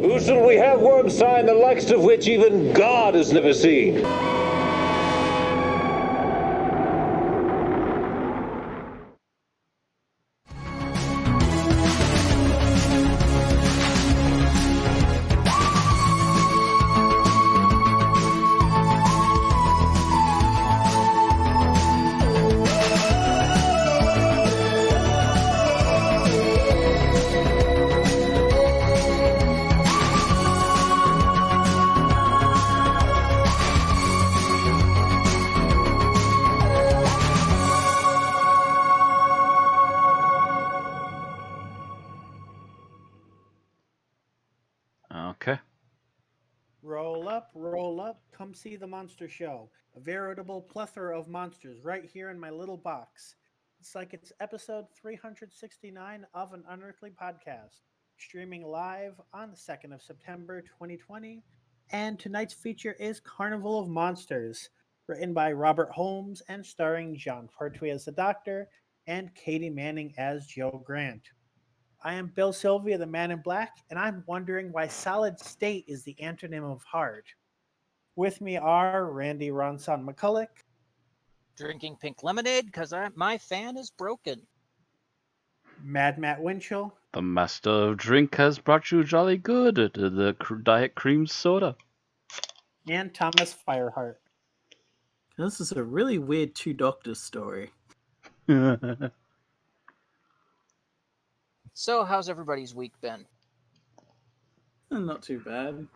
Who shall we have worm sign the likes of which even God has never seen? Okay. Roll up, come see the monster show. A veritable plethora of monsters right here in my little box. It's like it's episode 369 of an Unearthly Podcast, streaming live on the 2nd of September 2020. And tonight's feature is Carnival of Monsters, written by Robert Holmes and starring John Pertwee as the Doctor and Katie Manning as Joe Grant. I am Bill Sylvia, the Man in Black, and I'm wondering why solid state is the antonym of hard. With me are Randy Ronson McCulloch, Drinking pink lemonade because my fan is broken. Mad Matt Winchell, The master of drink has brought you jolly good the diet cream soda. and Thomas Fireheart. This is a really weird two doctors story. So, how's everybody's week been? Not too bad.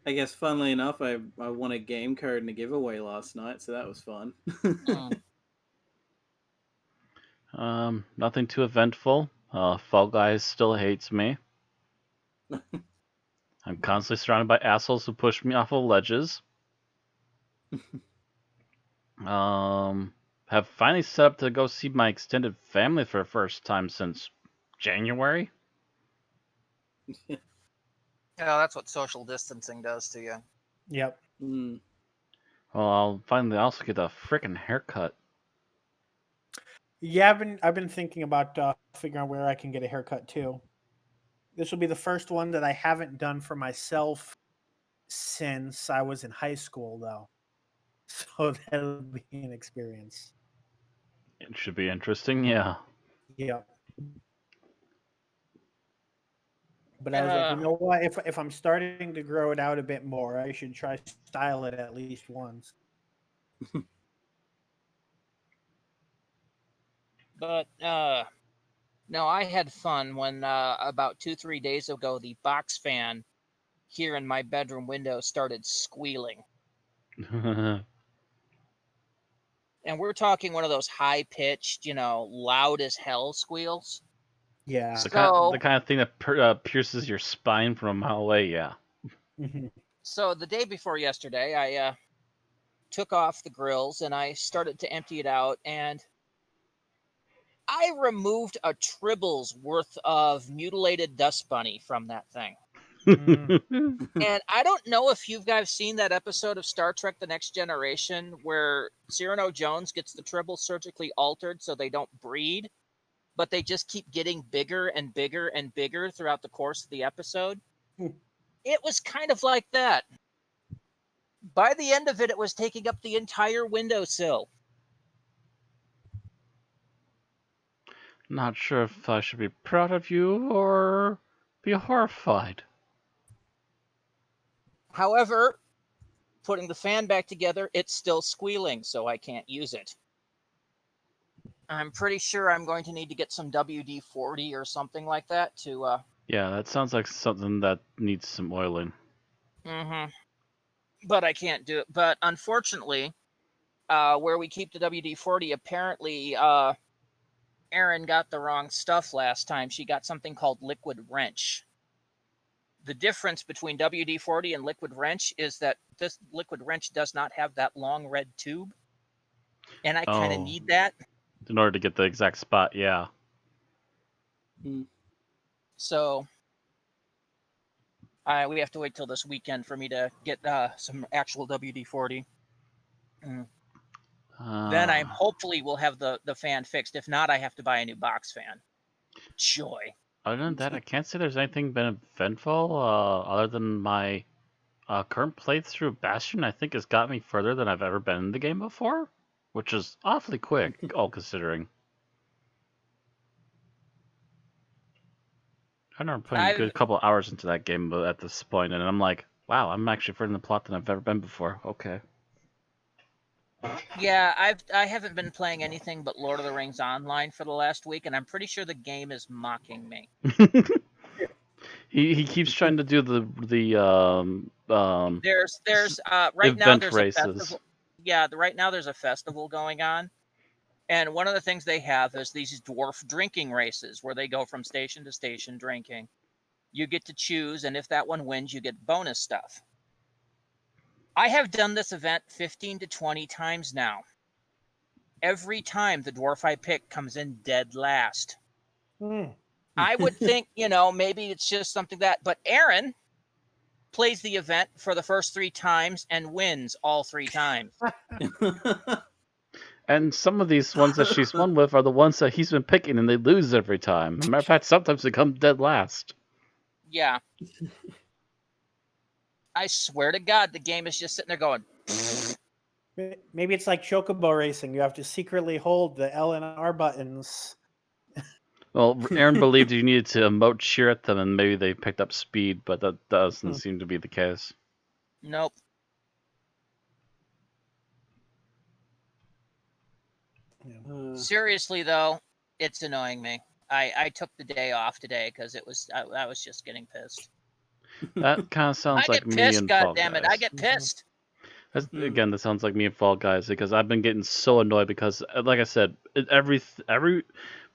I guess, funnily enough, I won a game card in a giveaway last night, so that was fun. Nothing too eventful. Fall Guys still hates me. I'm constantly surrounded by assholes who push me off of ledges. Have finally set up to go see my extended family for the first time since January. Yeah, that's what social distancing does to you. Yep. Mm. Well, I'll finally also get a frickin' haircut. Yeah, I've been thinking about figuring out where I can get a haircut too. This will be the first one that I haven't done for myself since I was in high school, though. So that'll be an experience. It should be interesting, yeah. Yep. But I was like, you know what? If I'm starting to grow it out a bit more, I should try to style it at least once. But, no, I had fun when about 2-3 days ago, the box fan here in my bedroom window started squealing. And we're talking one of those high-pitched, loud as hell squeals. Yeah. The kind of thing that pierces your spine from a mile away, yeah. So the day before yesterday, I took off the grills and I started to empty it out, and I removed a tribble's worth of mutilated dust bunny from that thing. And I don't know if you guys seen that episode of Star Trek The Next Generation where Cyrano Jones gets the tribble surgically altered so they don't breed, but they just keep getting bigger and bigger and bigger throughout the course of the episode. It was kind of like that. By the end of it, it was taking up the entire windowsill. Not sure if I should be proud of you or be horrified. However, putting the fan back together, it's still squealing, so I can't use it. I'm pretty sure I'm going to need to get some WD-40 or something like that to... Yeah, that sounds like something that needs some oiling. Mm-hmm. But I can't do it. But unfortunately, where we keep the WD-40, apparently Erin got the wrong stuff last time. She got something called liquid wrench. The difference between WD-40 and liquid wrench is that this liquid wrench does not have that long red tube. And I kind of need that. In order to get the exact spot, yeah. So we have to wait till this weekend for me to get some actual WD-40. Then I hopefully will have the fan fixed. If not, I have to buy a new box fan. Joy. Other than that, I can't say there's anything been eventful other than my current playthrough of Bastion. I think has got me further than I've ever been in the game before, which is awfully quick, all considering. I know I'm putting a I've good couple hours into that game at this point, and I'm like, wow, I'm actually further in the plot than I've ever been before. Okay. I haven't been playing anything but Lord of the Rings Online for the last week, and I'm pretty sure the game is mocking me. He keeps trying to do the There's right now event there's races. a festival. Yeah, right now there's a festival going on, and one of the things they have is these dwarf drinking races where they go from station to station drinking. You get to choose, and if that one wins, you get bonus stuff. I have done this event 15 to 20 times now. Every time the dwarf I pick comes in dead last. I would think, maybe it's just something but Aaron plays the event for the first 3 times and wins all 3 times. And some of these ones that she's won with are the ones that he's been picking, and they lose every time. As a matter of fact, sometimes they come dead last. Yeah. I swear to God, the game is just sitting there going. Maybe it's like Chocobo racing. You have to secretly hold the L and R buttons. Well, Aaron believed you needed to emote cheer at them, and maybe they picked up speed, but that doesn't seem to be the case. Nope. Seriously, though, it's annoying me. I took the day off today because I was just getting pissed. That kind of sounds like me pissed, and Fall God damn it! Guys. I get pissed. Again, that sounds like me and Fall Guys because I've been getting so annoyed because, like I said, every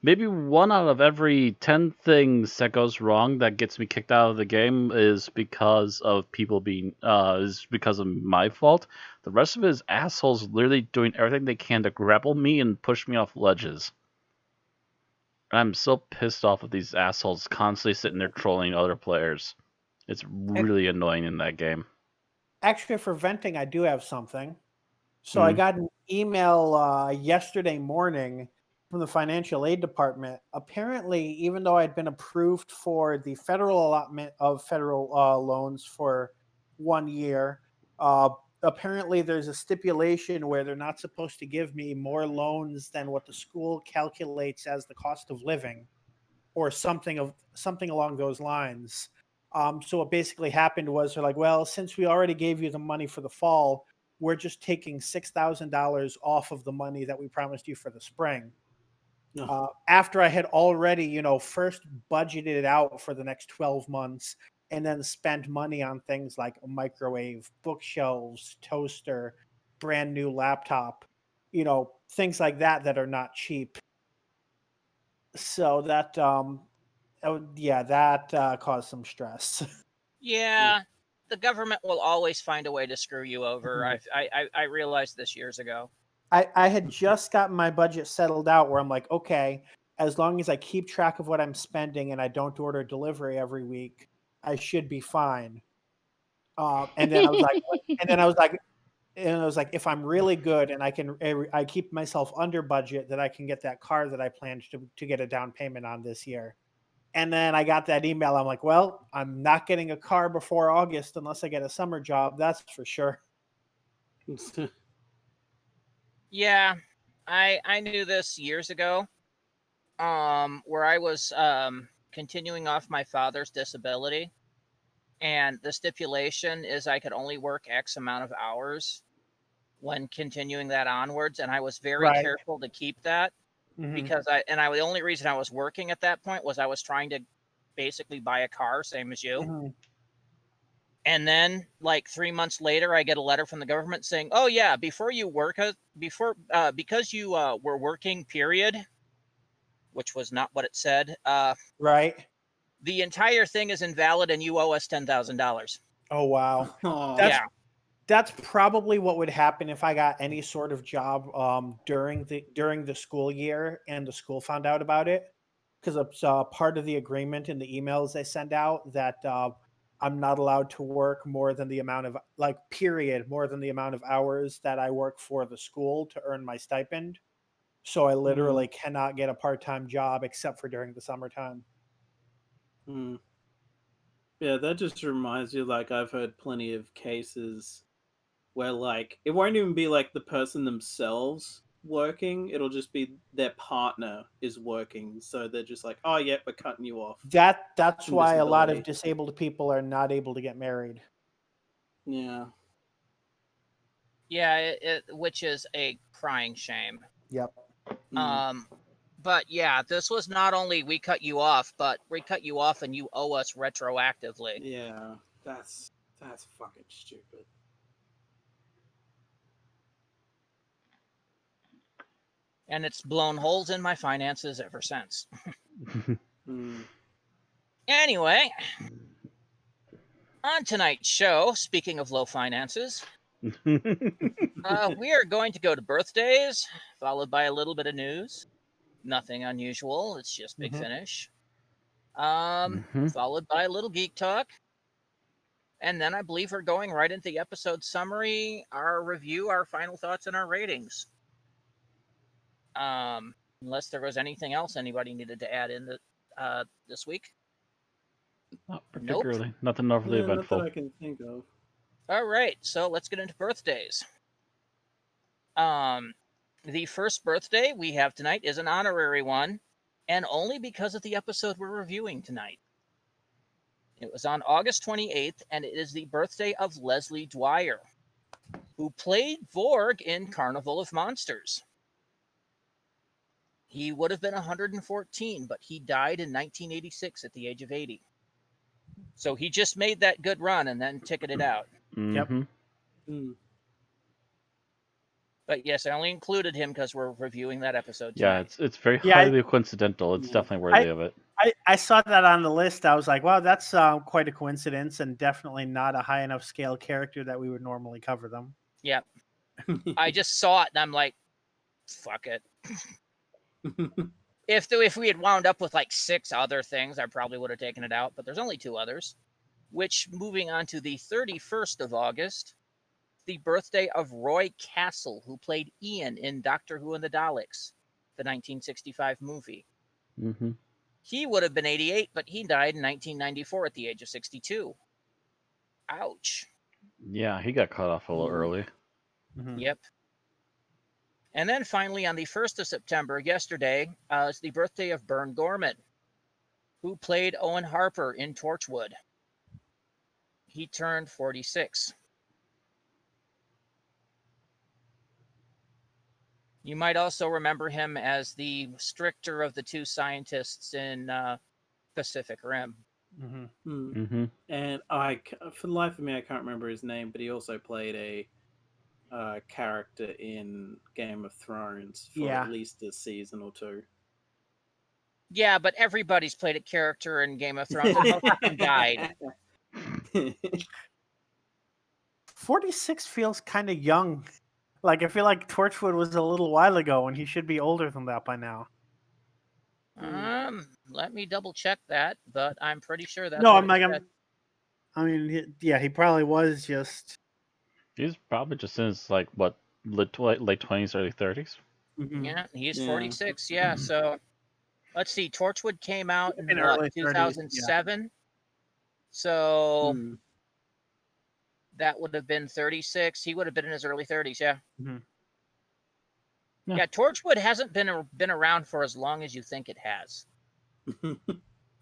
maybe 1 out of every 10 things that goes wrong that gets me kicked out of the game is because of people being is because of my fault. The rest of it is assholes literally doing everything they can to grapple me and push me off ledges. I'm so pissed off with these assholes constantly sitting there trolling other players. It's really annoying in that game. Actually, for venting, I do have something. So I got an email yesterday morning from the financial aid department. Apparently, even though I'd been approved for the federal allotment of federal loans for 1 year, apparently there's a stipulation where they're not supposed to give me more loans than what the school calculates as the cost of living, or something along those lines. So what basically happened was they're like, well, since we already gave you the money for the fall, we're just taking $6,000 off of the money that we promised you for the spring. After I had already, first budgeted it out for the next 12 months and then spent money on things like a microwave, bookshelves, toaster, brand new laptop, things like that are not cheap. So that, that caused some stress. Yeah, the government will always find a way to screw you over. I realized this years ago. I had just gotten my budget settled out where I'm like, okay, as long as I keep track of what I'm spending and I don't order delivery every week, I should be fine. And then I was like, if I'm really good and I keep myself under budget, that I can get that car that I planned to get a down payment on this year. And then I got that email. I'm like, well, I'm not getting a car before August unless I get a summer job. That's for sure. Yeah, I knew this years ago, where I was continuing off my father's disability, and the stipulation is I could only work X amount of hours when continuing that onwards, and I was very careful to keep that because the only reason I was working at that point was I was trying to basically buy a car, same as you. And then, like 3 months later, I get a letter from the government saying, "Oh yeah, because you were working, period," which was not what it said. Right. The entire thing is invalid, and you owe us $10,000. Oh wow. That's probably what would happen if I got any sort of job during the school year and the school found out about it, because it's part of the agreement in the emails they send out that I'm not allowed to work more than the amount of more than the amount of hours that I work for the school to earn my stipend. So I literally cannot get a part-time job except for during the summertime. Mm. Yeah, that just reminds you, like, I've heard plenty of cases where, like, it won't even be, like, the person themselves working, it'll just be their partner is working, so they're just like, oh, yeah, we're cutting you off That's from why a lot of disability. disabled people are not able to get married. Yeah. Yeah, which is a crying shame. Yep. But yeah, this was not only we cut you off, but we cut you off and you owe us retroactively. Yeah, that's fucking stupid. And it's blown holes in my finances ever since. Anyway, on tonight's show, speaking of low finances, we are going to go to birthdays, followed by a little bit of news. Nothing unusual. It's just Big Finish. Followed by a little geek talk. And then I believe we're going right into the episode summary, our review, our final thoughts, and our ratings. Unless there was anything else anybody needed to add in this week. Not particularly. Nope. Nothing overly eventful. Not that I can think of. All right, so let's get into birthdays. The first birthday we have tonight is an honorary one, and only because of the episode we're reviewing tonight. It was on August 28th, and it is the birthday of Leslie Dwyer, who played Vorg in Carnival of Monsters. He would have been 114, but he died in 1986 at the age of 80. So he just made that good run and then ticketed out. Yep. But yes, I only included him because we're reviewing that episode tonight. Yeah, it's very Yeah, highly coincidental. It's definitely worthy of it. I saw that on the list. I was like, wow, that's quite a coincidence, and definitely not a high enough scale character that we would normally cover them. Yep. I just saw it, and I'm like, fuck it. If we had wound up with like 6 other things, I probably would have taken it out, but there's only 2 others. Which, moving on to the 31st of August, the birthday of Roy Castle, who played Ian in Doctor Who and the Daleks, the 1965 movie. He would have been 88, but he died in 1994 at the age of 62. Ouch. Yeah, he got cut off a little early. Yep. And then finally, on the 1st of September, yesterday, is the birthday of Bern Gorman, who played Owen Harper in Torchwood. He turned 46. You might also remember him as the stricter of the 2 scientists in Pacific Rim. And for the life of me, I can't remember his name, but he also played a character in Game of Thrones for at least a season or 2. Yeah, but everybody's played a character in Game of Thrones and most of them died. 46 feels kind of young. Like, I feel like Torchwood was a little while ago, and he should be older than that by now. Let me double check that, but I'm pretty sure that's he probably was just. He's probably just in his late 20s, early 30s. Yeah, he's 46. Yeah, so let's see. Torchwood came out in 2007. 30s, so that would have been 36. He would have been in his early 30s. Yeah. Yeah, Torchwood hasn't been around for as long as you think it has.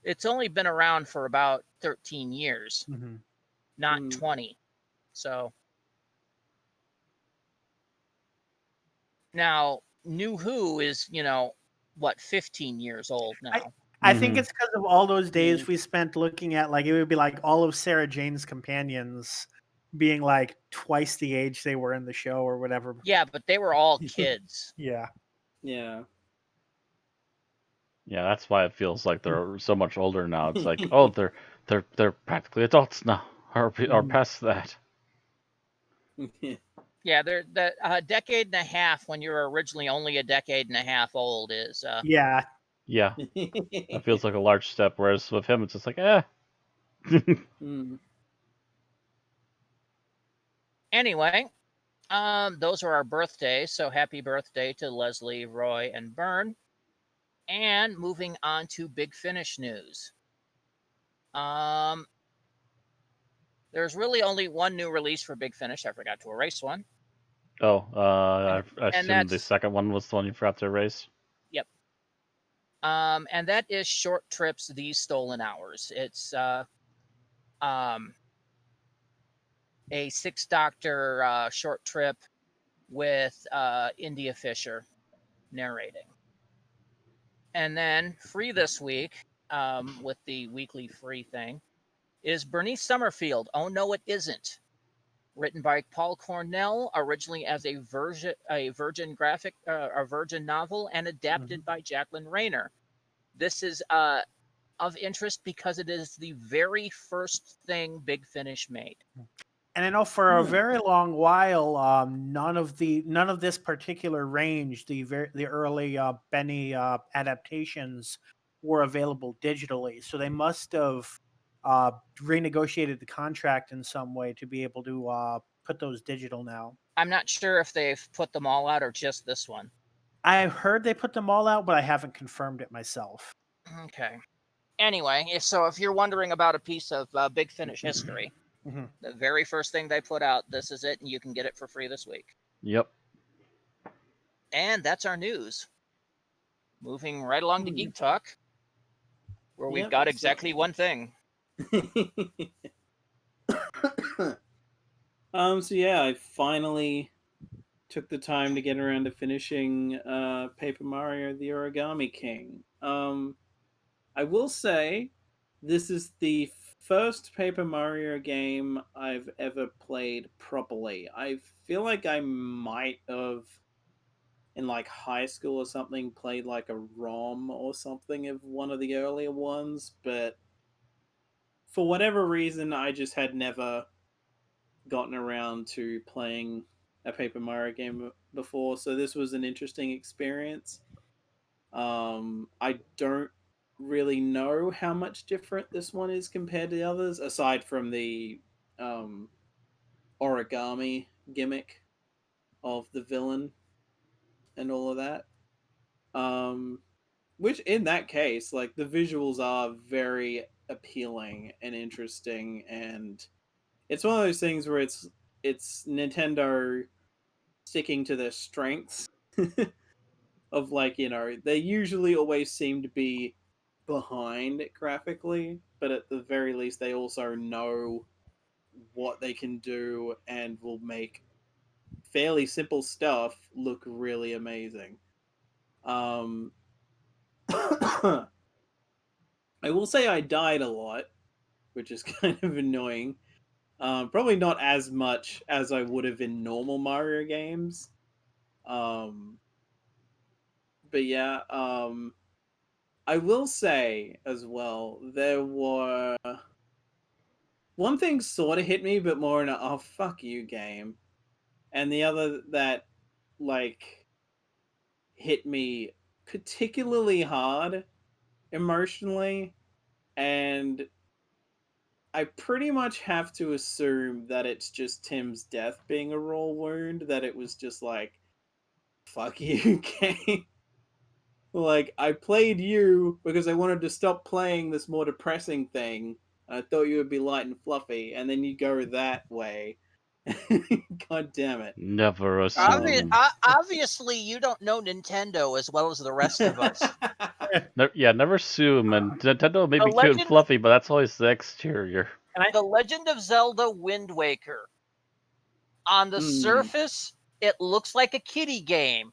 It's only been around for about 13 years, not 20. So now New Who is, 15 years old now. I think it's because of all those days we spent looking at, like, it would be like all of Sarah Jane's companions being like twice the age they were in the show or whatever. Yeah, but they were all kids. Yeah. Yeah, that's why it feels like they're so much older now. It's like, oh, they're practically adults now, or past that. Yeah, they're a decade and a half when you're originally only a decade and a half old is. Yeah. That feels like a large step. Whereas with him, it's just like, Anyway, those are our birthdays. So happy birthday to Leslie, Roy, and Bern. And moving on to Big Finish news. There's really only one new release for Big Finish. I forgot to erase one. Oh, I And assume the that's second one was the one you forgot to erase. yep. And that is Short Trips, These Stolen Hours. It's a Six Doctor short trip with India Fisher narrating. And then free this week, with the weekly free thing, is Bernice Summerfield. Oh no, it isn't. Written by Paul Cornell, originally as a Virgin novel, and adapted by Jacqueline Rayner. This is of interest because it is the very first thing Big Finish made. And I know for a very long while, none of this particular range, the early Benny adaptations, were available digitally. So they must have renegotiated the contract in some way to be able to put those digital now. I'm not sure if they've put them all out or just this one. I've heard they put them all out, but I haven't confirmed it myself. Okay. Anyway, if you're wondering about a piece of Big Finish history, the very first thing they put out, this is it, and you can get it for free this week. Yep. And that's our news. Moving right along to Geek Talk, where we've got exactly one thing. So yeah, I finally took the time to get around to finishing Paper Mario: The Origami King. I will say, this is the first Paper Mario game I've ever played properly. I feel like I might have, in like high school or something, played like a ROM or something of one of the earlier ones, but for whatever reason, I just had never gotten around to playing a Paper Mario game before, so this was an interesting experience. I don't really know how much different this one is compared to the others, aside from the origami gimmick of the villain and all of that. Which in that case, like, the visuals are very appealing and interesting, and it's one of those things where it's Nintendo sticking to their strengths of, like, they usually always seem to be behind graphically, but at the very least they also know what they can do and will make fairly simple stuff look really amazing. I will say I died a lot, which is kind of annoying. Probably not as much as I would have in normal Mario games. But yeah, I will say as well, there were... One thing sort of hit me, but more in a, oh, fuck you game. And the other that, like, hit me particularly hard emotionally, and I pretty much have to assume that it's just Tim's death being a raw wound, that it was just like, fuck you, game. Like, I played you because I wanted to stop playing this more depressing thing. I thought you would be light and fluffy, and then you go that way. God damn it. Never assume. Obviously, you don't know Nintendo as well as the rest of us. Never assume. And Nintendo may be cute and fluffy, but that's always the exterior. The Legend of Zelda Wind Waker. On the surface, it looks like a kiddie game.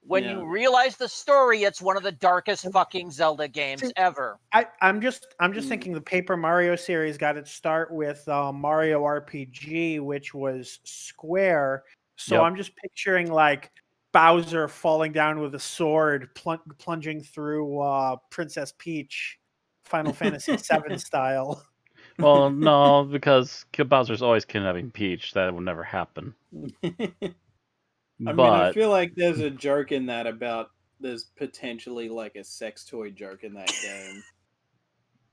When you realize the story, it's one of the darkest fucking Zelda games ever. I'm just thinking the Paper Mario series got its start with Mario RPG, which was Square. So I'm just picturing like Bowser falling down with a sword, plunging through Princess Peach, Final Fantasy VII style. Well, no, because Bowser's always kidnapping Peach. That would never happen. I mean, I feel like there's a joke in that about there's potentially like a sex toy joke in that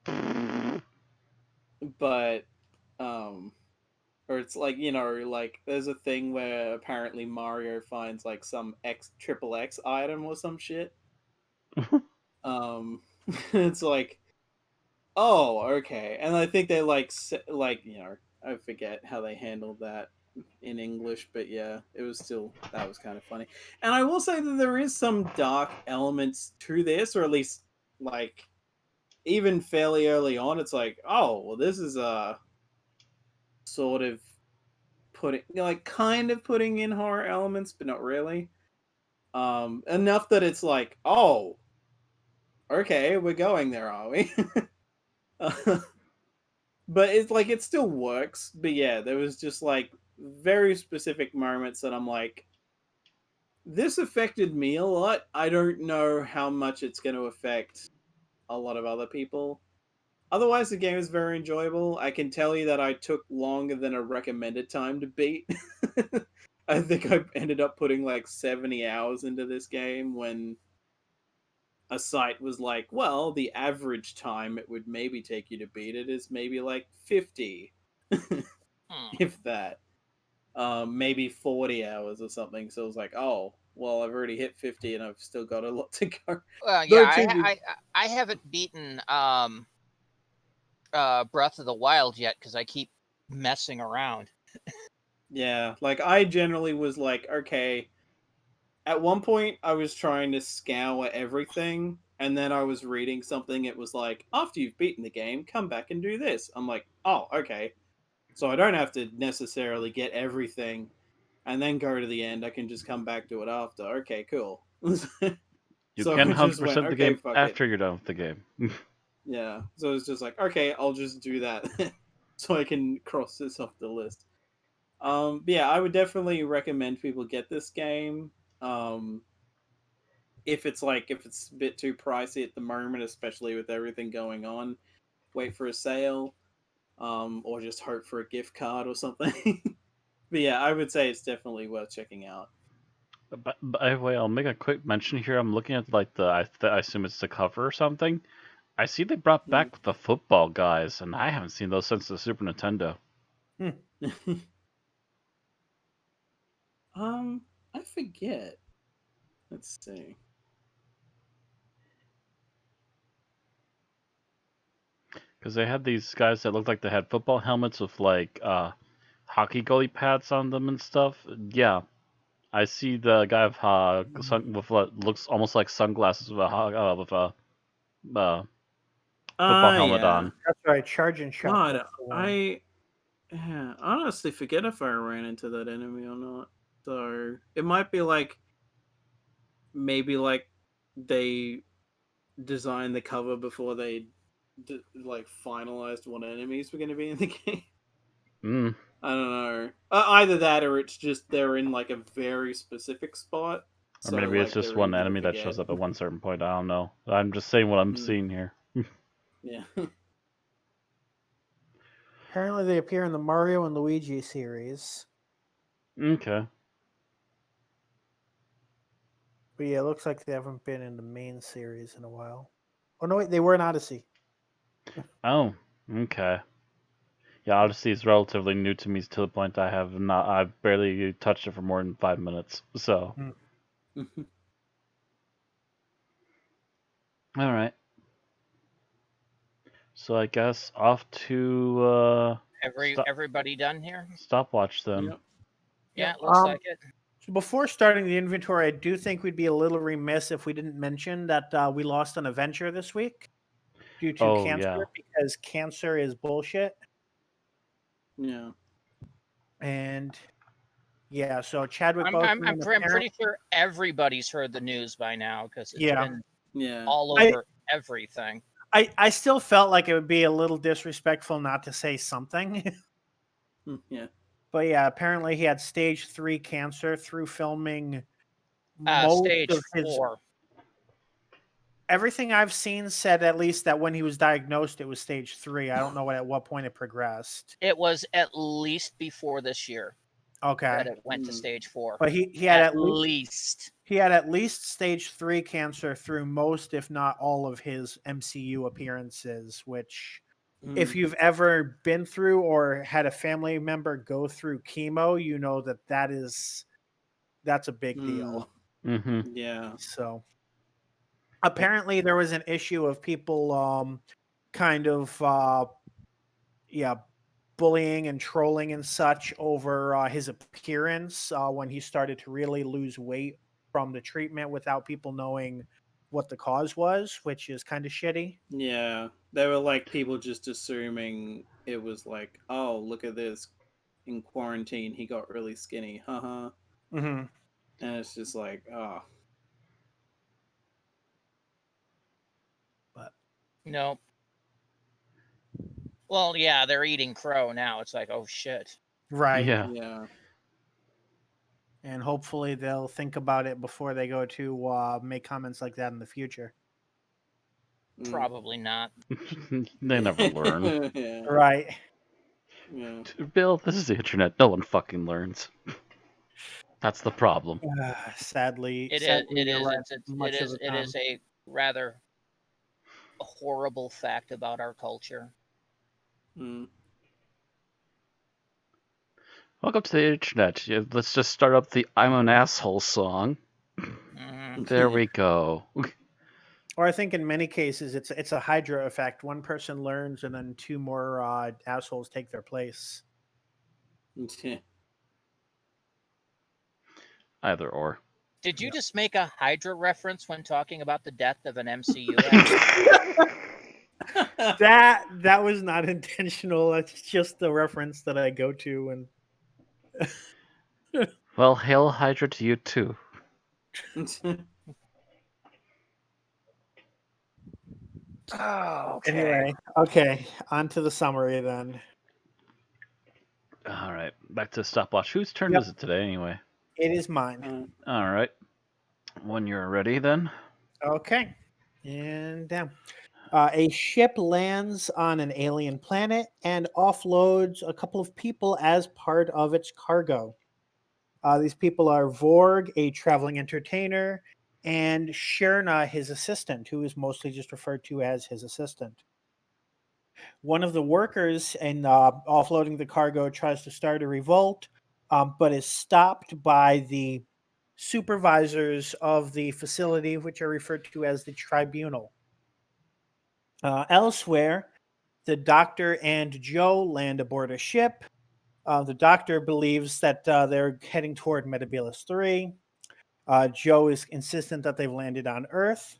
game. But, or it's like, like there's a thing where apparently Mario finds like some XXX item or some shit. It's like, Oh, okay. And I think they like I forget how they handled that in English, but yeah, it was still that was kind of funny. And I will say that there is some dark elements to this, or at least like even fairly early on. It's like, oh, well, this is sort of putting kind of putting in horror elements, but not really. Enough that it's like, oh, okay, we're going there, are we? But it's like it still works. But yeah, there was just like very specific moments that I'm like, this affected me a lot. I don't know how much it's going to affect a lot of other people. Otherwise, the game is very enjoyable. I can tell you that I took longer than a recommended time to beat. I think I ended up putting like 70 hours into this game when a site was like, well, the average time it would maybe take you to beat it is maybe like 50, if that. Maybe 40 hours or something. So it was like, oh, well, I've already hit 50 and I've still got a lot to go. Well, Though, yeah, to be I haven't beaten Breath of the Wild yet because I keep messing around. Yeah, like I generally was like, okay, at one point I was trying to scour everything, and then I was reading something. It was like, after you've beaten the game, come back and do this. I'm like, oh, okay. So I don't have to necessarily get everything and then go to the end. I can just come back to it after. Okay, cool. You So can I just went, 100% the okay, game fuck it. after you're done with the game. Yeah. So it's just like, okay, I'll just do that. So I can cross this off the list. But yeah, I would definitely recommend people get this game. Um, if it's a bit too pricey at the moment, especially with everything going on, wait for a sale. Or just hope for a gift card or something. But yeah, I would say it's definitely worth checking out. But by the way, I'll make a quick mention here. I'm looking at like I assume it's the cover or something. I see they brought back the football guys, and I haven't seen those since the Super Nintendo. I forget. Let's see. Because they had these guys that looked like they had football helmets with like hockey goalie pads on them and stuff. Yeah, I see the guy with what looks almost like sunglasses with a football helmet Yeah. on. That's right, Charge and Shot. God, that's the one. I honestly forget if I ran into that enemy or not. So it might be like maybe like they designed the cover before they like finalized what enemies were going to be in the game. Mm. I don't know. Either that or it's just they're in like a very specific spot. Or So maybe it's like just they're one easy to enemy that forget. shows up at one certain point. I don't know. I'm just saying what I'm seeing here. Yeah. Apparently, they appear in the Mario and Luigi series. Okay. But yeah, it looks like they haven't been in the main series in a while. Oh no, wait, they were in Odyssey. Oh, okay. Yeah, Odyssey is relatively new to me to the point I've barely touched it for more than 5 minutes. So, all right. So I guess off to Everybody done here? stopwatch then. Yep. Yeah, it looks like it. So before starting the inventory, I do think we'd be a little remiss if we didn't mention that we lost an Avenger this week due to Oh, cancer, yeah. because cancer is bullshit. Yeah. And yeah, so Chadwick I'm Boseman. pretty sure everybody's heard the news by now because it's been Yeah. all over everything. I still felt like it would be a little disrespectful not to say something. Yeah. But yeah, apparently he had stage 3 cancer through filming most Stage of his. 4. Everything I've seen said at least that when he was diagnosed, it was stage 3. I don't know at what point it progressed. It was at least before this year Okay, that it went to stage 4. but he had at least. He had at least stage 3 cancer through most, if not all, of his MCU appearances, which if you've ever been through or had a family member go through chemo, you know that's a big deal. Mm-hmm. Yeah. So apparently there was an issue of people kind of bullying and trolling and such over his appearance when he started to really lose weight from the treatment without people knowing what the cause was, which is kind of shitty. Yeah, they were like people just assuming it was like, oh, look at this. In quarantine, he got really skinny. Haha. Mm-hmm. And it's just like, oh. But No. Well, yeah, they're eating crow now. It's like, oh shit. right. Yeah. Yeah. And hopefully they'll think about it before they go to make comments like that in the future. Mm. Probably not. They never learn. Yeah. Right. Yeah. Bill, this is the internet. No one fucking learns. That's the problem. Sadly, It is. sadly, It you're is. right It's much it of is. the It time. is a rather horrible fact about our culture. Mm. Welcome to the internet. Yeah, let's just start up the I'm an asshole song. Mhm. There we go. Or I think in many cases it's a Hydra effect. One person learns, and then two more assholes take their place. Either or. Did you just make a Hydra reference when talking about the death of an MCU actor? That was not intentional. That's just the reference that I go to, and Well, hail Hydra to you too. Oh, okay. anyway, okay. On to the summary then. All right, back to stopwatch. Whose turn Yep. is it today, anyway? It is mine. All right. When you're ready, then. Okay, and down. A ship lands on an alien planet and offloads a couple of people as part of its cargo. These people are Vorg, a traveling entertainer, and Sherna, his assistant, who is mostly just referred to as his assistant. One of the workers in offloading the cargo tries to start a revolt, but is stopped by the supervisors of the facility, which are referred to as the tribunal. Elsewhere, the doctor and Joe land aboard a ship. The doctor believes that they're heading toward Metabolus 3. Joe is insistent that they've landed on Earth.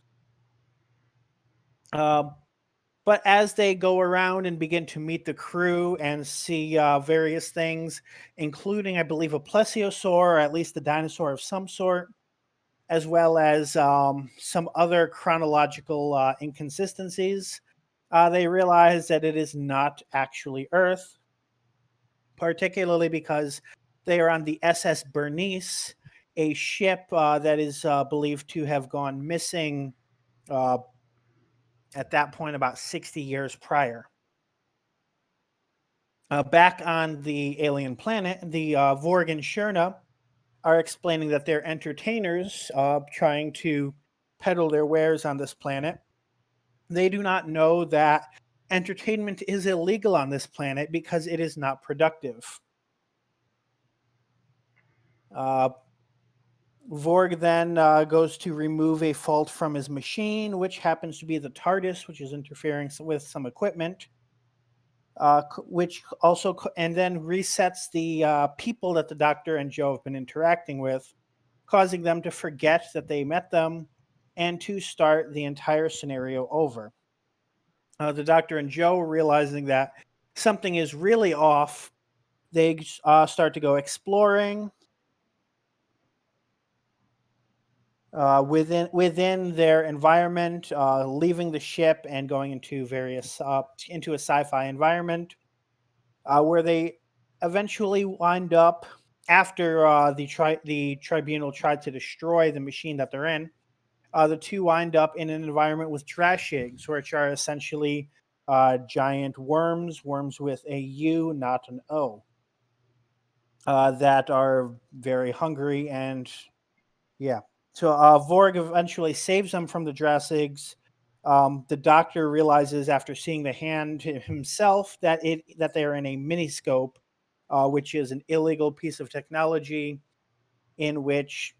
But as they go around and begin to meet the crew and see various things, including, I believe, a plesiosaur, or at least a dinosaur of some sort, as well as some other chronological inconsistencies, they realize that it is not actually Earth, particularly because they are on the SS Bernice, a ship that is believed to have gone missing at that point about 60 years prior. Back on the alien planet, the Vorg and Sherna are explaining that they're entertainers trying to peddle their wares on this planet. They do not know that entertainment is illegal on this planet because it is not productive. Vorg then goes to remove a fault from his machine, which happens to be the TARDIS, which is interfering with some equipment. Which also, and then resets the people that the Doctor and Joe have been interacting with, causing them to forget that they met them and to start the entire scenario over. The Doctor and Joe, realizing that something is really off, they start to go exploring within their environment, leaving the ship and going into into a sci-fi environment, where they eventually wind up after the tribunal tried to destroy the machine that they're in. The two wind up in an environment with drashigs, which are essentially giant worms with a U, not an O, that are very hungry and yeah. So Vorg eventually saves them from the drashigs. The Doctor realizes after seeing the hand himself that they are in a miniscope, which is an illegal piece of technology in which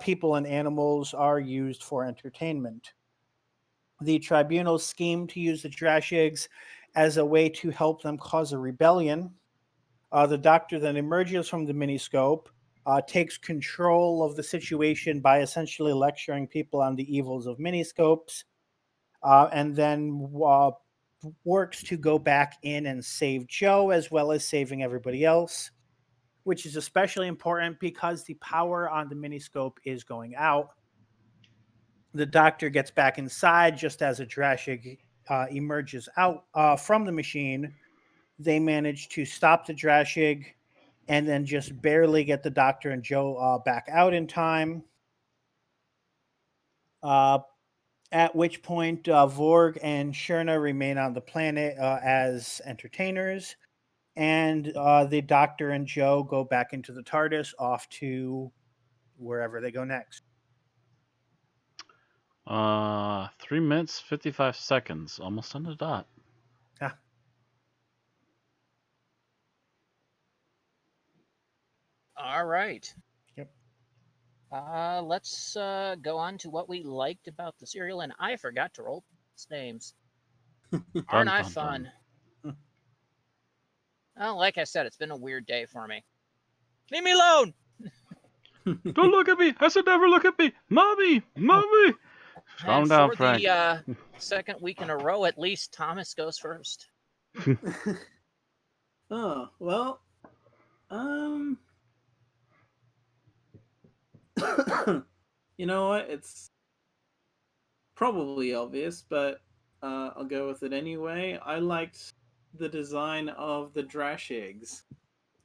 people and animals are used for entertainment. The tribunal schemed to use the Drashigs as a way to help them cause a rebellion. The Doctor then emerges from the miniscope, takes control of the situation by essentially lecturing people on the evils of miniscopes, and then works to go back in and save Joe as well as saving everybody else, which is especially important because the power on the miniscope is going out. The Doctor gets back inside just as a Drashig emerges out from the machine. They manage to stop the Drashig and then just barely get the Doctor and Joe back out in time. At which point, Vorg and Sherna remain on the planet as entertainers, and the Doctor and Joe go back into the TARDIS off to wherever they go next. 3 minutes, 55 seconds. Almost on the dot. Ah. All right. Yep. Let's go on to what we liked about the serial, and I forgot to roll names. Aren't I fun? Well, like I said, it's been a weird day for me. Leave me alone! Don't look at me! I said never look at me! Mommy! Mommy! Calm And down, for Frank. the second week in a row, at least Thomas goes first. Oh, well, you know what? It's probably obvious, but I'll go with it anyway. I liked the design of the Drashigs.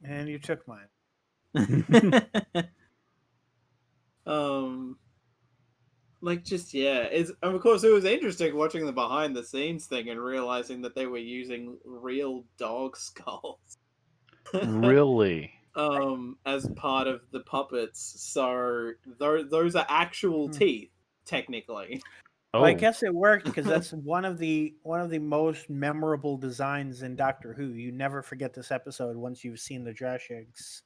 And you took mine. Like, just, yeah, it's, of course, it was interesting watching the behind the scenes thing and realizing that they were using real dog skulls. Really? As part of the puppets, so those are actual teeth, technically. Oh. Well, I guess it worked because that's one of the most memorable designs in Doctor Who. You never forget this episode once you've seen the Drashigs.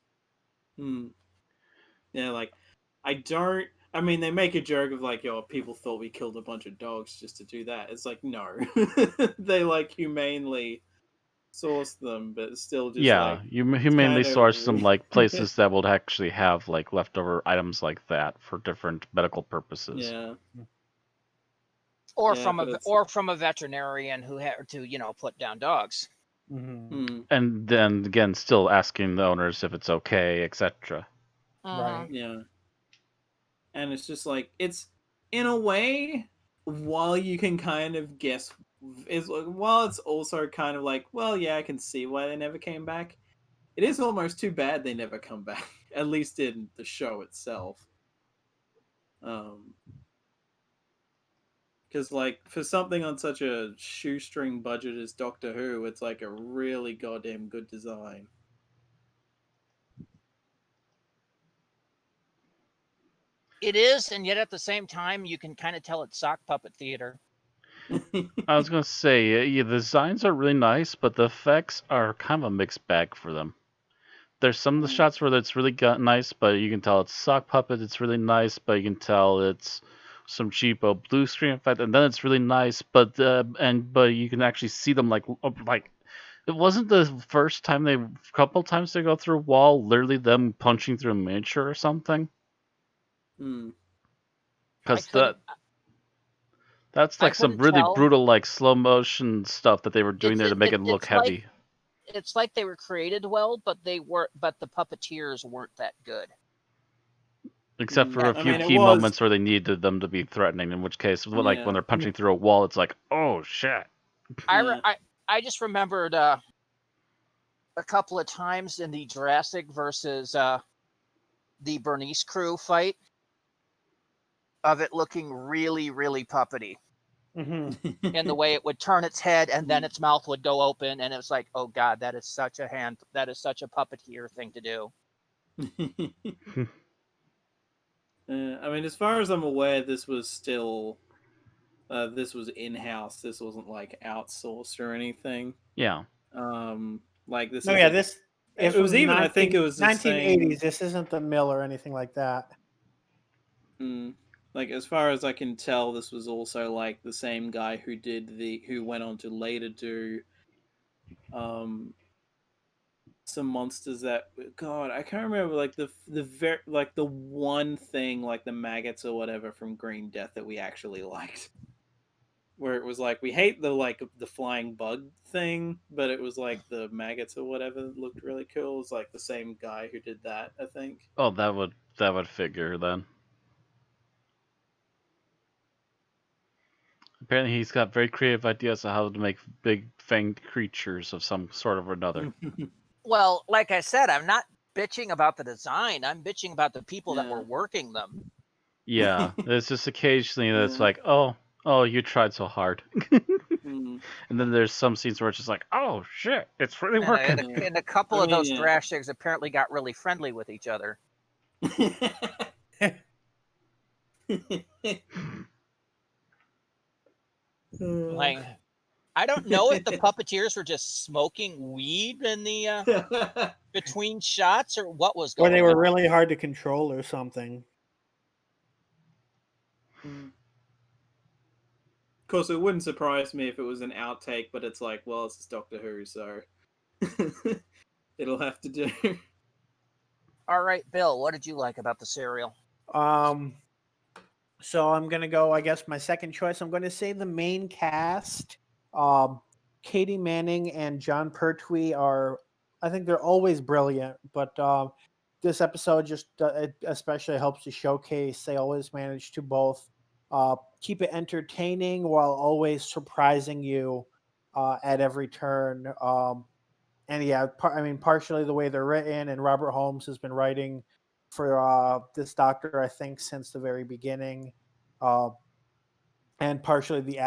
Yeah, like, I mean, they make a joke of like, yo, people thought we killed a bunch of dogs just to do that. It's like, no. They, like, humanely source them, but still just, like... you humanly source some, weird. like, places that will actually have, like, leftover items like that for different medical purposes. Yeah. Or Yeah, from a veterinarian who had to, put down dogs. Mm-hmm. And then, again, still asking the owners if it's okay, etc. Right. Yeah. And it's just like, it's, in a way, while you can kind of guess, while it's also kind of like, well, yeah, I can see why they never came back, it is almost too bad they never come back, at least in the show itself. Because, like, for something on such a shoestring budget as Doctor Who, it's like a really goddamn good design. It is, and yet at the same time, you can kind of tell it's sock puppet theater. I was gonna say, the designs are really nice, but the effects are kind of a mixed bag for them. There's some of the shots where it's really nice, but you can tell it's sock puppet. It's really nice, but you can tell it's some cheapo blue screen effect, and then it's really nice, but you can actually see them like it wasn't the first time a couple times they go through a wall, literally them punching through a miniature or something. Because that's like some really brutal, like, slow motion stuff that they were doing there to make it look heavy. It's like they were created well, but the puppeteers weren't that good. Except for a few key moments where they needed them to be threatening, in which case, like, when they're punching through a wall, it's like, oh shit. I just remembered a couple of times in the Jurassic versus the Bernice crew fight of it looking really, really puppety. Mm-hmm. In the way it would turn its head and then its mouth would go open, and it was like, oh god, that is such a puppeteer thing to do. I mean, as far as I'm aware, this was still this was in-house. This wasn't like outsourced or anything. Yeah. Like this. No, yeah, this. It was even. I think it was the 1980s. This isn't the mill or anything like that. Like, as far as I can tell, this was also like the same guy who went on to later do some monsters that, God, I can't remember, like the one thing, like the maggots or whatever from Green Death that we actually liked, where it was like we hate the flying bug thing, but it was like the maggots or whatever that looked really cool. It's like the same guy who did that, I think. Oh, that would figure then. Apparently, he's got very creative ideas on how to make big fanged creatures of some sort of another. Well, like I said, I'm not bitching about the design. I'm bitching about the people that Yeah. were working them. Yeah, it's just occasionally that's Yeah. like, oh, you tried so hard. Mm. And then there's some scenes where it's just like, oh shit, it's really And working. and a couple I of those mean, yeah. trash eggs apparently got really friendly with each other. Like, I don't know if the puppeteers were just smoking weed in the between shots or what was Or going they on. were really hard to control or something. Of course, it wouldn't surprise me if it was an outtake, but it's like, well, it's Doctor Who, so it'll have to do. All right, Bill, what did you like about the serial? So I'm gonna go. I guess my second choice. I'm going to say the main cast. Katie Manning and John Pertwee are. I think they're always brilliant, but this episode just it especially helps to showcase they always manage to both keep it entertaining while always surprising you at every turn. And yeah, I mean, partially the way they're written, and Robert Holmes has been writing for this Doctor, I think, since the very beginning, uh, and partially the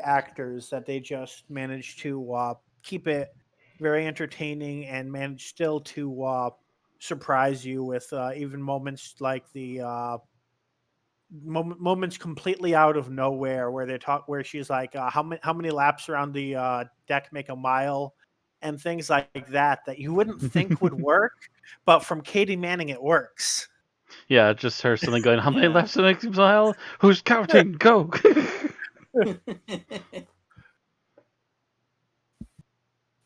actors that they just managed to keep it very entertaining and manage still to surprise you with even moments like the moments completely out of nowhere where they talk where she's like how many laps around the deck make a mile and things like that that you wouldn't think would work, but from Katie Manning it works. Yeah, just her suddenly going, how many Yeah. laps the next mile? Who's counting? Go!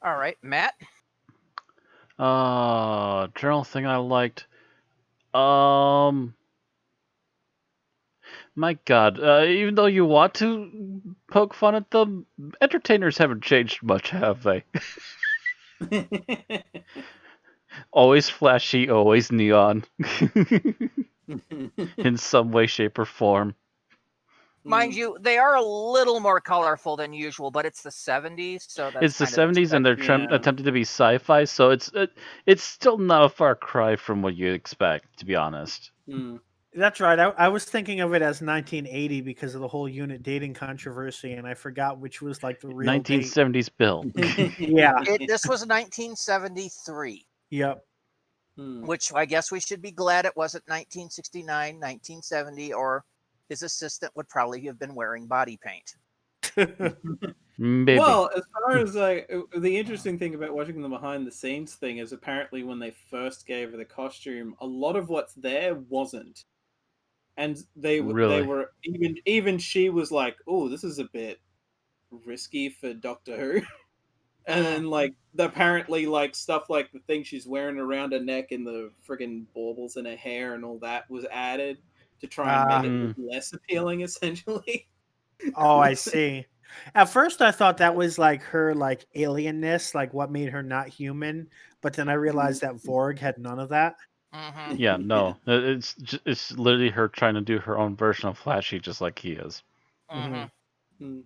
All right, Matt. General thing I liked. My God, even though you want to poke fun at them, entertainers haven't changed much, have they? Always flashy, always neon, in some way, shape, or form. Mind you, they are a little more colorful than usual, but it's the 70s, so that's It's the kind of 70s, and they're Yeah. attempting to be sci-fi, so it's still not a far cry from what you expect, to be honest. That's right. I was thinking of it as 1980 because of the whole unit dating controversy, and I forgot which was like the real date. 1970s build. Yeah. This was 1973, Yep. which I guess we should be glad it wasn't 1969, 1970, or his assistant would probably have been wearing body paint. Maybe. Well, as far as like the interesting thing about watching the behind the scenes thing is apparently when they first gave her the costume, a lot of what's there wasn't, and they Really? were even she was like, "Oh, this is a bit risky for Doctor Who," and then like apparently like stuff like the thing she's wearing around her neck and the friggin' baubles in her hair and all that was added to try and make it look less appealing, essentially. Oh, I see. At first, I thought that was like her like alienness, like what made her not human. But then I realized that Vorg had none of that. Mm-hmm. Yeah, no. It's literally her trying to do her own version of Flashy, just like he is. Mm-hmm.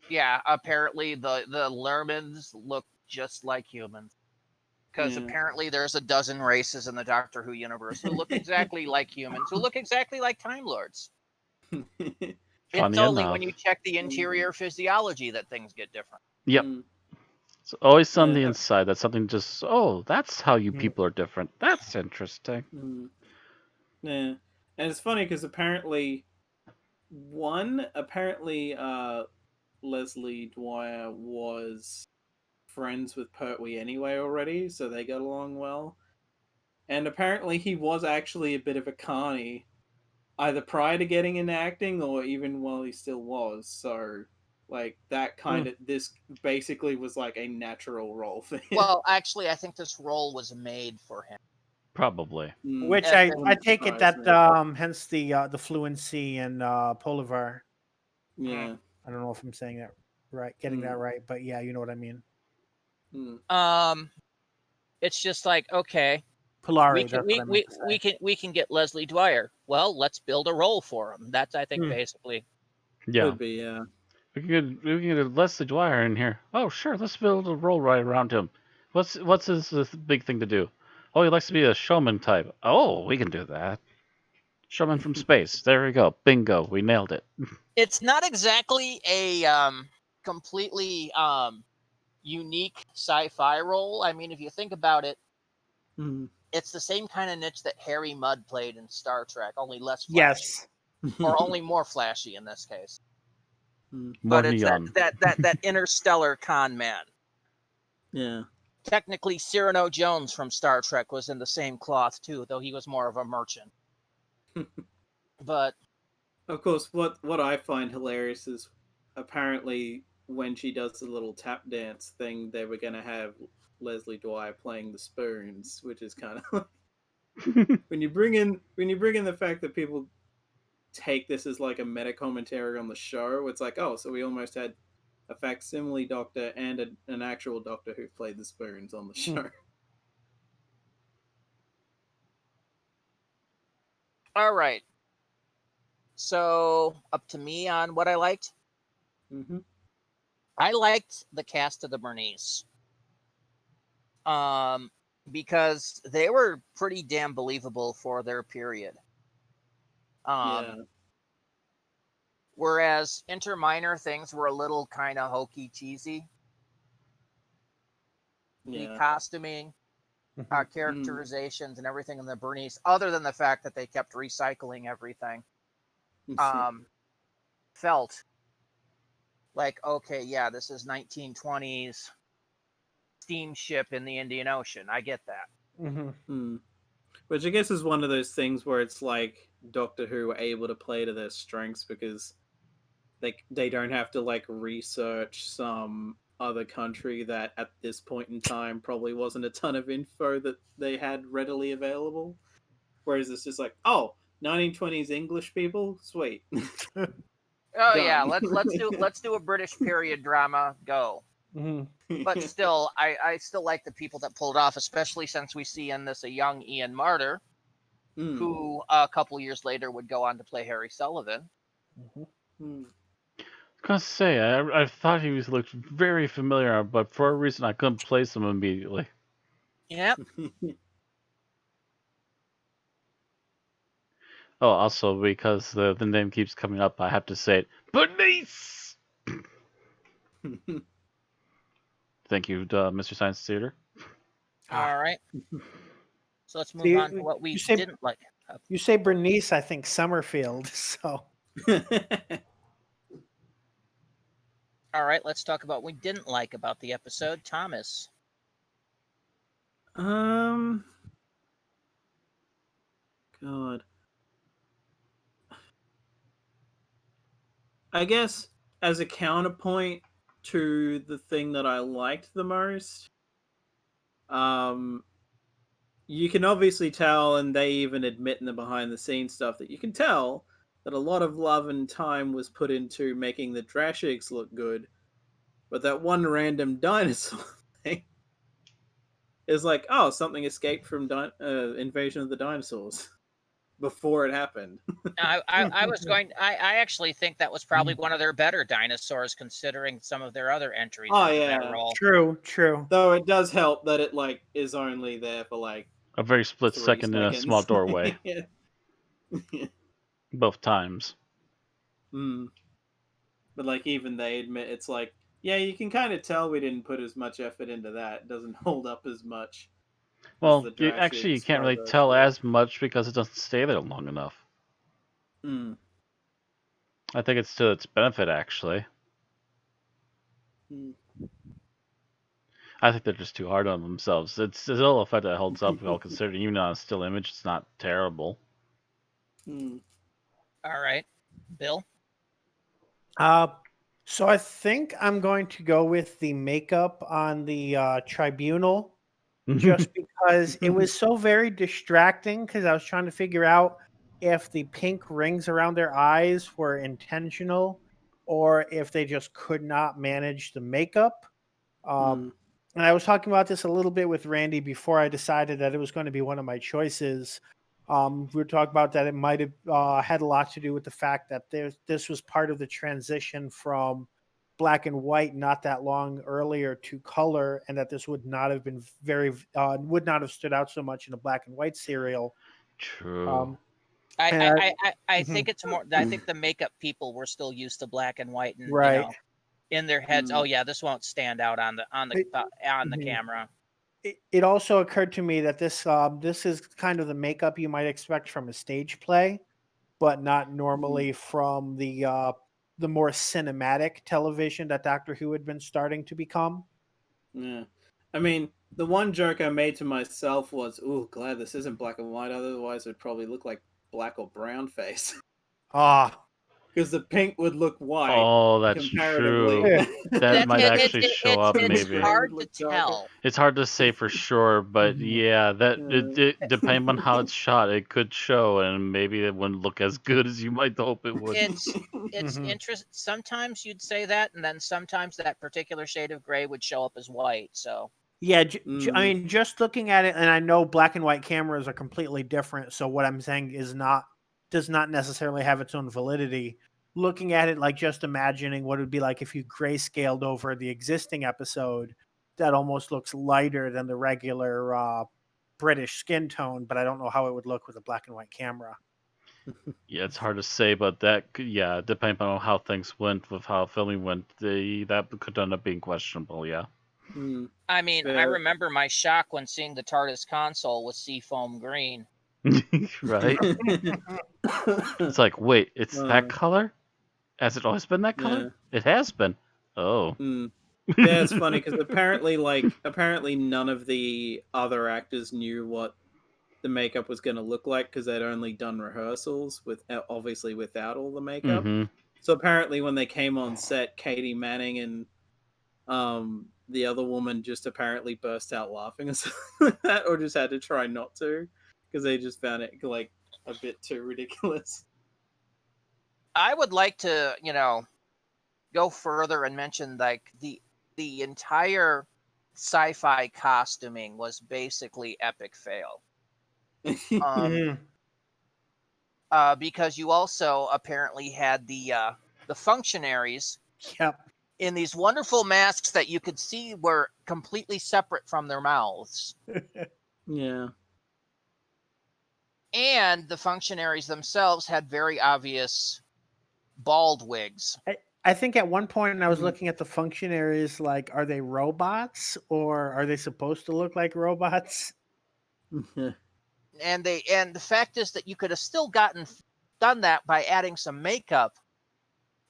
Yeah, apparently the Lermans look just like humans. Because apparently there's a dozen races in the Doctor Who universe who look exactly like humans, who look exactly like Time Lords. It's only when you check the interior physiology that things get different. Yep. It's always on the Yeah. inside. That's something just, oh, that's how you people are different. That's interesting. Yeah. And it's funny because apparently Leslie Dwyer was friends with Pertwee anyway already, so they got along well. And apparently he was actually a bit of a carny, either prior to getting into acting or even while he still was. So, like, that kind of, this basically was like a natural role for him. Well, actually, I think this role was made for him. Probably. Which That I wouldn't take it surprise that me. hence the fluency in Polivar. Yeah. I don't know if I'm saying that right, getting that right, but yeah, you know what I mean. It's just like, okay, Polari, that's what I meant to say. we can get Leslie Dwyer. Well, let's build a role for him. That's, I think, basically. Yeah. Could be, yeah. We can get Leslie Dwyer in here. Oh, sure. Let's build a role right around him. What's his big thing to do? Oh, he likes to be a showman type. Oh, we can do that. Showman from space. There we go. Bingo. We nailed it. It's not exactly a completely unique sci-fi role. I mean, if you think about it, it's the same kind of niche that Harry Mudd played in Star Trek, only less flashy. Yes. Or only more flashy in this case. More But it's neon. that interstellar con man. Yeah. Technically, Cyrano Jones from Star Trek was in the same cloth too, though he was more of a merchant. But of course, what I find hilarious is apparently when she does the little tap dance thing, they were gonna have Leslie Dwyer playing the spoons, which is kind of when you bring in the fact that people take this as like a meta commentary on the show. It's like, oh, so we almost had a facsimile doctor and an actual doctor who played the spoons on the show. all right. So up to me on what I liked. I liked the cast of the Bernice. Because they were pretty damn believable for their period. Yeah. Whereas Inter Minor things were a little kind of hokey cheesy. The costuming, characterizations, and everything in the Bernice, other than the fact that they kept recycling everything, felt like, okay, yeah, this is 1920s steamship in the Indian Ocean. I get that. Which I guess is one of those things where it's like Doctor Who were able to play to their strengths because they don't have to like research some other country that at this point in time probably wasn't a ton of info that they had readily available. Whereas it's just like, oh, 1920s English people, sweet. Oh yeah, let's do a British period drama. Go. But still, I still like the people that pulled off, especially since we see in this a young Ian Marter, who a couple years later would go on to play Harry Sullivan. I was gonna say, I thought he looked very familiar, but for a reason I couldn't place him immediately. Yep. Oh, also because the name keeps coming up, I have to say it. Bernice! Thank you, Mr. Science Theater. All right. So let's move on to what we didn't like. You say Bernice, I think Summerfield. So. All right, let's talk about what we didn't like about the episode. Thomas. God. I guess as a counterpoint to the thing that I liked the most, you can obviously tell, and they even admit in the behind the scenes stuff, that you can tell that a lot of love and time was put into making the Drashigs look good, but that one random dinosaur thing is like, oh, something escaped from Invasion of the Dinosaurs before it happened. I actually think that was probably one of their better dinosaurs, considering some of their other entries. Oh into yeah, that role. True. Though it does help that it like is only there for like a very split 3 second seconds. in a small doorway. Yeah. Both times. But like even they admit it's like, yeah, you can kind of tell we didn't put as much effort into that. It doesn't hold up as much. Well, you can't really tell as much because it doesn't stay there long enough. I think it's to its benefit, actually. I think they're just too hard on themselves. It's still a effect that holds up, well considered. Even on a still image, it's not terrible. All right, Bill. So I think I'm going to go with the makeup on the tribunal, just because it was so very distracting. Because I was trying to figure out if the pink rings around their eyes were intentional, or if they just could not manage the makeup. Mm. And I was talking about this a little bit with Randy before I decided that it was going to be one of my choices. We were talking about that it might have had a lot to do with the fact that this was part of the transition from black and white not that long earlier to color, and that this would not have been would not have stood out so much in a black and white serial. True. And I Mhm. think it's more. I think the makeup people were still used to black and white, and Right. in their heads, Mm. oh yeah, this won't stand out on the Mhm. camera. It also occurred to me that this is kind of the makeup you might expect from a stage play, but not normally from the more cinematic television that Doctor Who had been starting to become. Yeah. I mean, the one joke I made to myself was, "Ooh, glad this isn't black and white. Otherwise, it'd probably look like black or brown face." Ah, Because the pink would look white Oh, that's comparatively. true. Yeah. That might actually show up, And the It's maybe. grey would hard to look darker. tell. It's hard to say for sure, but Mhm. yeah, that Yeah. depending on how it's shot, it could show, and maybe it wouldn't look as good as you might hope it would. It's Mhm. interesting. Sometimes you'd say that, and then sometimes that particular shade of gray would show up as white. So Yeah, I Mm. mean, just looking at it, and I know black and white cameras are completely different. So what I'm saying does not necessarily have its own validity. Looking at it, like just imagining what it would be like if you grayscaled over the existing episode, that almost looks lighter than the regular British skin tone. But I don't know how it would look with a black and white camera. Yeah, it's hard to say, but yeah, depending on how things went with how filming went, that could end up being questionable. Yeah. Mm. I mean, I Fair. remember my shock when seeing the TARDIS console with seafoam green. Right. It's like, wait, it's that Uh, color? Has it always been that color? yeah. It has been. Oh. Mm. Yeah, it's funny because apparently none of the other actors knew what the makeup was going to look like because they'd only done rehearsals with obviously without all the makeup. Mm-hmm. So apparently when they came on set, Katie Manning and the other woman just apparently burst out laughing or something like that, or just had to try not to because they just found it like a bit too ridiculous. I would like to, go further and mention like the entire sci-fi costuming was basically epic fail. Mhm. Because you also apparently had the functionaries Yep. in these wonderful masks that you could see were completely separate from their mouths. Yeah. And the functionaries themselves had very obvious bald wigs. I think at one point I was Mhm. looking at the functionaries like, are they robots or are they supposed to look like robots? And the fact is that you could have still done that by adding some makeup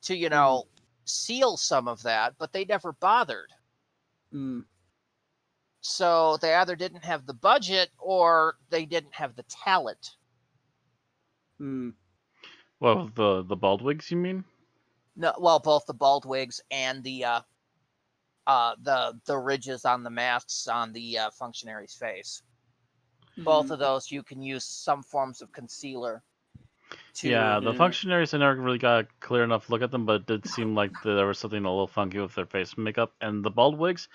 to seal some of that, but they never bothered. Mm. So they either didn't have the budget or they didn't have the talent. Mm. Well, the bald wigs, you mean? No, well, both the bald wigs and the ridges on the masks on the functionary's face. Both of those you can use some forms of concealer to. Yeah, the Yeah. functionaries, I never really got a clear enough look at them, but it did seem like there was something a little funky with their face makeup. And the bald wigs,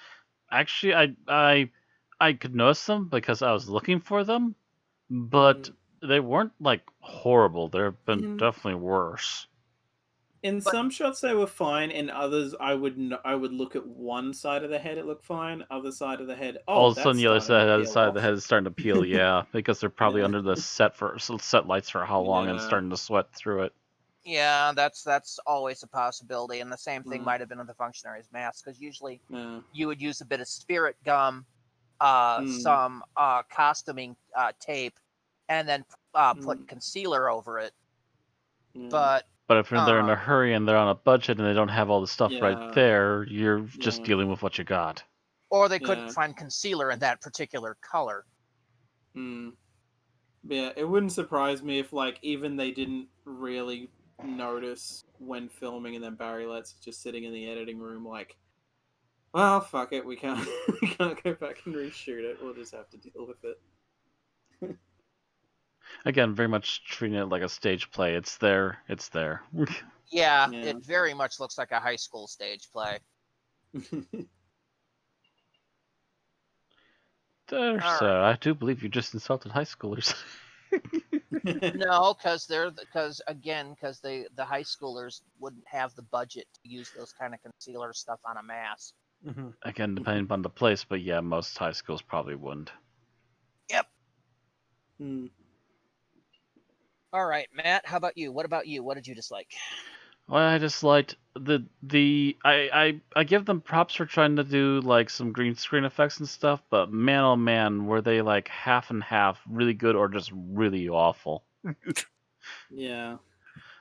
actually, I could notice them because I was looking for them, but they weren't like horrible. There have been Mm. definitely worse. In But- some shots they were fine. In others, I would look at one side of the head, it looked fine. Other side of the head, All oh, of a sudden, that's the other starting to peel side of the off. head is starting to peel. Yeah, because they're probably Yeah. under the set lights for how long and Yeah. starting to sweat through it. Yeah, that's always a possibility, and the same thing Mm. might have been with the functionary's mask, because usually Yeah. you would use a bit of spirit gum, Mm. some costuming tape, and then put Mm. concealer over it. Yeah. But But if they're in a hurry and they're on a budget and they don't have all the stuff Yeah. right there, you're just Yeah. dealing with what you got. or they couldn't Yeah. find concealer in that particular color. Mm. Yeah, it wouldn't surprise me if like even they didn't really notice when filming, and then Barry Letts just sitting in the editing room like, well, fuck it, we can't we can't go back and reshoot it. We'll just have to deal with it. Again, very much treating it like a stage play. It's there. It's there. Yeah, Yeah. it very much looks like a high school stage play. There, All sir. I do believe you just insulted high schoolers. No, because the high schoolers wouldn't have the budget to use those kind of concealer stuff on a mask. Mhm. Again, depending upon the place, but yeah, most high schools probably wouldn't. Yep. Hmm. All right, Matt. How about you? What about you? What did you dislike? Well, I just liked I give them props for trying to do like some green screen effects and stuff, but man oh man, were they like half and half, really good or just really awful. Yeah.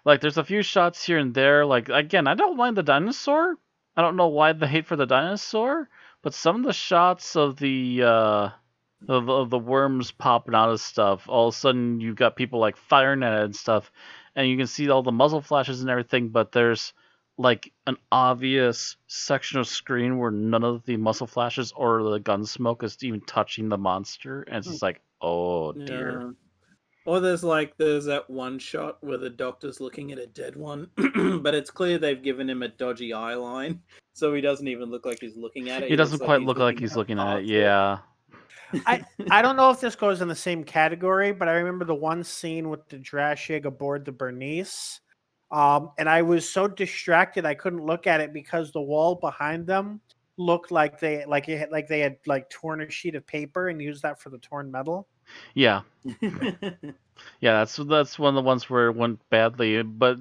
Like there's a few shots here and there. Like again, I don't mind the dinosaur. I don't know why the hate for the dinosaur, but some of the shots of the worms popping out of stuff, all of a sudden you've got people like firing at it and stuff, and you can see all the muzzle flashes and everything, but there's like an obvious section of screen where none of the muzzle flashes or the gun smoke is even touching the monster, and it's just like, oh dear. Yeah. Or there's that one shot where the doctor's looking at a dead one, but it's clear they've given him a dodgy eye line, so he doesn't even look like he's looking at it. He doesn't looks like quite he's look like looking he's at looking at it. past Yeah. I don't know if this goes in the same category, but I remember the one scene with the Drashig aboard the Bernice. And I was so distracted I couldn't look at it because the wall behind them looked like they had like torn a sheet of paper and used that for the torn metal. Yeah. it. Yeah, that's one of the ones where it went badly. But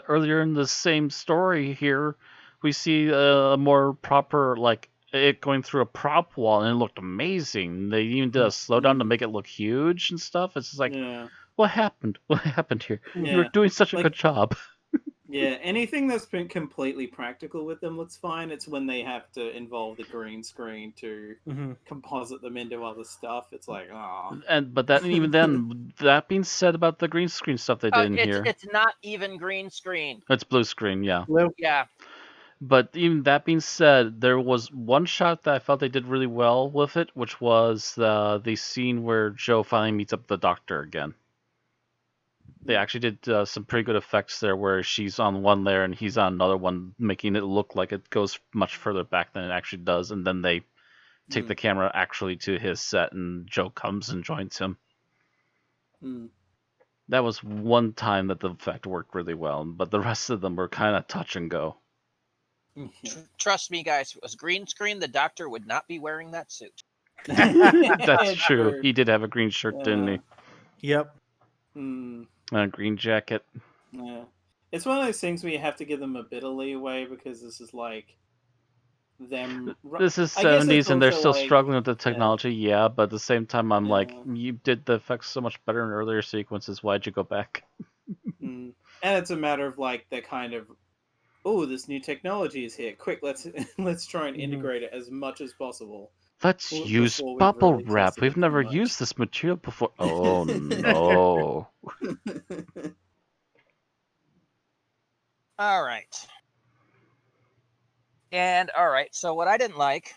earlier in the same story here, we see a more proper like it going through a prop wall, and it looked amazing. They even did a slowdown to make it look huge and stuff. It's just like, Yeah. what happened? What happened here? You were Yeah. doing such a Like- good job. Yeah, anything that's been completely practical with them looks fine. It's when they have to involve the green screen to composite them into other stuff. It's like, oh. But that even then, that being said about the green screen stuff they did in here, It's not even green screen. it's blue screen, yeah. Blue. Yeah. But even that being said, there was one shot that I felt they did really well with it, which was the scene where Joe finally meets up with the doctor again. They actually did some pretty good effects there, where she's on one layer and he's on another one, making it look like it goes much further back than it actually does. And then they take the camera actually to his set, and Joe comes and joins him. That was one time that the effect worked really well, but the rest of them were kind of touch and go. Trust me, guys. If it was green screen, the doctor would not be wearing that suit. That's true. He did have a green shirt, didn't he? Yep. And a green jacket. Yeah. It's one of those things where you have to give them a bit of leeway, because this is like them. This is I guess 70s it's and they're also still like- struggling with the technology, yeah, but at the same time I'm like, Yeah. you did the effects so much better in earlier sequences, why'd you go back? And it's a matter of like they're kind of, oh, this new technology is here. Quick, let's try and integrate it as much as possible. Let's Before use we've bubble really wrap. tested We've it too never much. used this material before. Oh no. All right. And all right. So what I didn't like.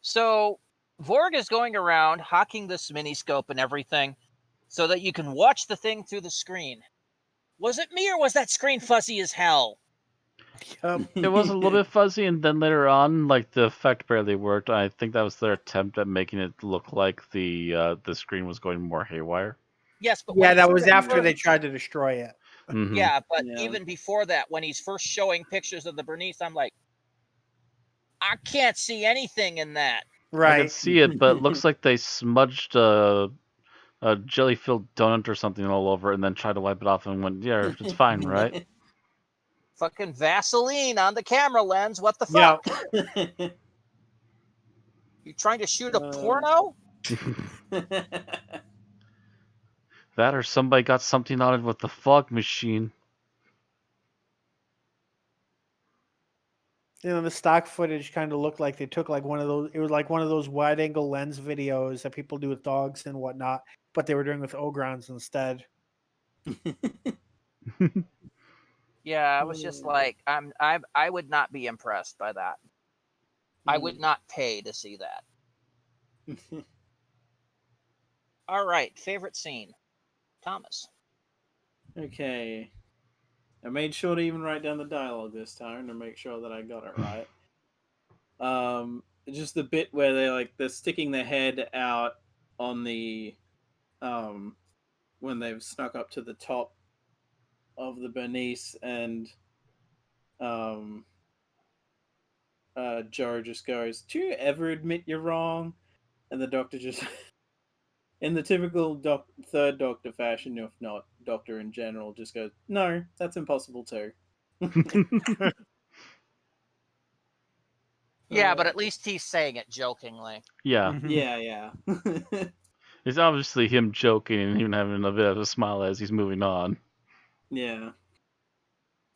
So Vorg is going around hawking this miniscope and everything, so that you can watch the thing through the screen. Was it me, or was that screen fuzzy as hell? It was a little bit fuzzy, and then later on, like the effect barely worked. I think that was their attempt at making it look like the screen was going more haywire. Yes, but Yeah, when that he's was first- after they tried to destroy it. Mhm. Yeah, but Yeah. even before that, when he's first showing pictures of the Bernice, I'm like, I can't see anything in that. I can Right. see it, but it looks like they smudged a jelly-filled donut or something all over, and then tried to wipe it off and went, yeah, it's fine, right? Fucking Vaseline on the camera lens. What the Yeah. fuck? You trying to shoot a Uh, porno? That or somebody got something on it with the fog machine. The stock footage kind of looked like they took like one of those. It was like one of those wide-angle lens videos that people do with dogs and whatnot, but they were doing with Ogrons instead. Yeah, I was just like, I would not be impressed by that. I would not pay to see that. All right, favorite scene, Thomas. Okay. I made sure to even write down the dialogue this time to make sure that I got it right. Just the bit where they're sticking their head out on the when they've snuck up to the top of the Bernice, and Joe just goes, "Do you ever admit you're wrong?" And the doctor just, in the typical third Doctor fashion, if not Doctor in general, just goes, "No, that's impossible too." Yeah, but at least he's saying it jokingly. Yeah. Yeah. It's obviously him joking and even having a bit of a smile as he's moving on. Yeah.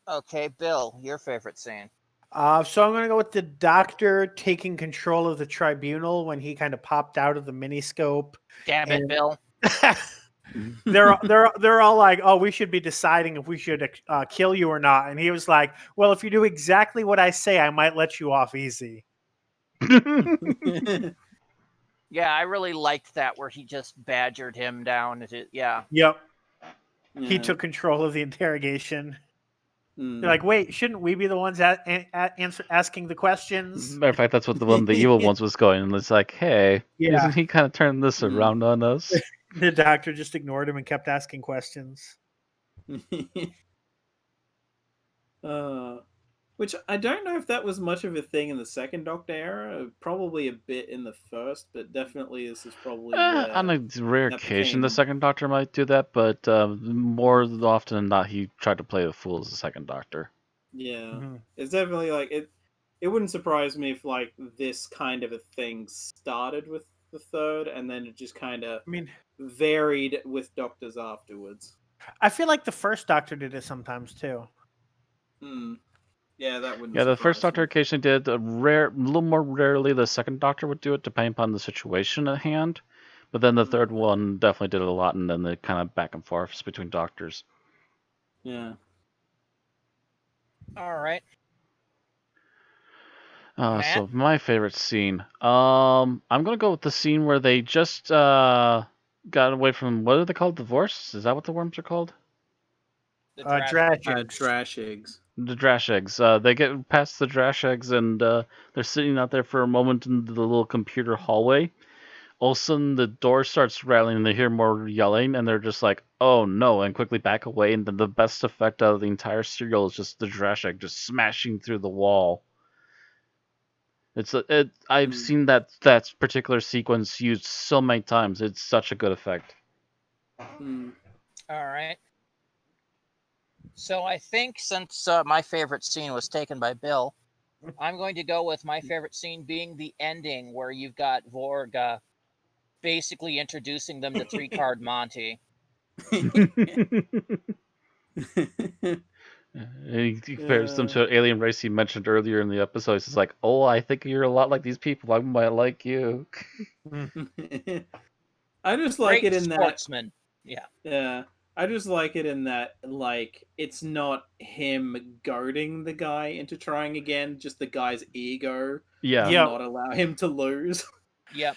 Okay, Bill, your favorite scene. So I'm going to go with the doctor taking control of the tribunal when he kind of popped out of the miniscope. Damn it, Bill. they're all like, "Oh, we should be deciding if we should kill you or not." And he was like, "Well, if you do exactly what I say, I might let you off easy." Yeah, I really liked that where he just badgered him down. Yeah. Yep. Yeah. He took control of the interrogation. Mm. They're like, "Wait, shouldn't we be the ones asking the questions?" Matter of fact, that's what the one of the evil ones was going. And it's like, hey, Yeah. isn't he kind of turning this around on us? The doctor just ignored him and kept asking questions. Which I don't know if that was much of a thing in the second Doctor era. Probably a bit in the first, but definitely this is probably where On a rare that occasion, the became- second Doctor might do that, but more often than not, he tried to play the fool as the second Doctor. Yeah, Mhm. it's definitely like it. It wouldn't surprise me if like this kind of a thing started with the third, and then it just kind of I mean, varied with Doctors afterwards. I feel like the first Doctor did it sometimes too. Hmm. Yeah, that wouldn't. Yeah, the first surprise Doctor me. occasionally did. A little more rarely, the second Doctor would do it, depending upon the situation at hand. But then the third one definitely did it a lot, and then the kind of back and forths between Doctors. Yeah. All right. Matt? So my favorite scene. I'm gonna go with the scene where they just got away from, what are they called? Divorce? Is that what the worms are called? The Tragic. Trash eggs. The Drash eggs. They get past the Drash eggs and they're sitting out there for a moment in the little computer hallway. All of a sudden, the door starts rattling and they hear more yelling, and they're just like, "Oh no!" and quickly back away. And then the best effect out of the entire serial is just the Drash egg just smashing through the wall. I've seen that particular sequence used so many times. It's such a good effect. Hmm. All right. So I think since my favorite scene was taken by Bill, I'm going to go with my favorite scene being the ending where you've got Vorg basically introducing them to three-card Monty. He compares them to an alien race he mentioned earlier in the episode. He's like, "Oh, I think you're a lot like these people. I might like you." I just like Great it in that. sportsman. Yeah. Yeah, I just like it in that, like, it's not him goading the guy into trying again, just the guy's ego Yeah. to Yep. not allow him to lose. Yep.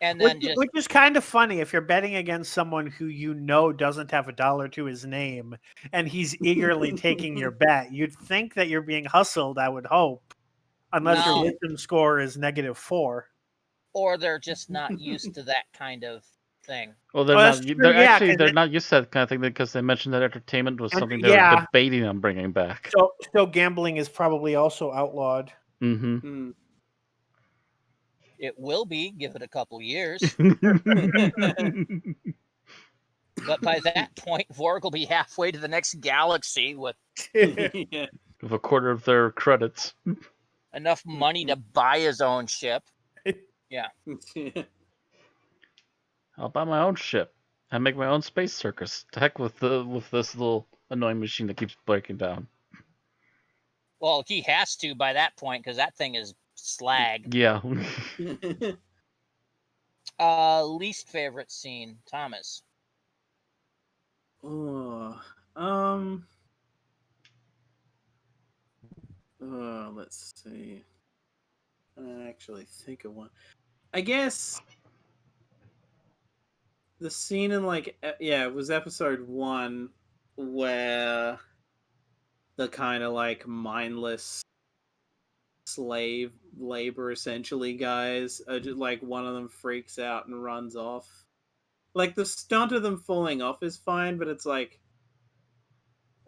And then Which is kind of funny if you're betting against someone who you know doesn't have $1 to his name, and he's eagerly taking your bet. You'd think that you're being hustled, I would hope, unless your No. wisdom score is -4. or they're just not used to that kind of thing. Well, they're that's not. true, They're yeah, actually 'cause they're not used to that kind of thing because they mentioned that entertainment was something they were yeah. debating on bringing back. So gambling is probably also outlawed. Mm-hmm. Hmm. It will be, give it a couple years. But by that point, Vorg will be halfway to the next galaxy with Yeah. With a quarter of their credits. enough money to buy his own ship. Yeah. I'll buy my own ship and make my own space circus. To heck with this little annoying machine that keeps breaking down. Well, he has to by that point because that thing is slag. Yeah. Least favorite scene, Thomas. Let's see. I actually think of one. I guess the scene in it was episode 1 where the kind of like mindless slave labor essentially guys are just like one of them freaks out and runs off. Like the stunt of them falling off is fine, but it's like,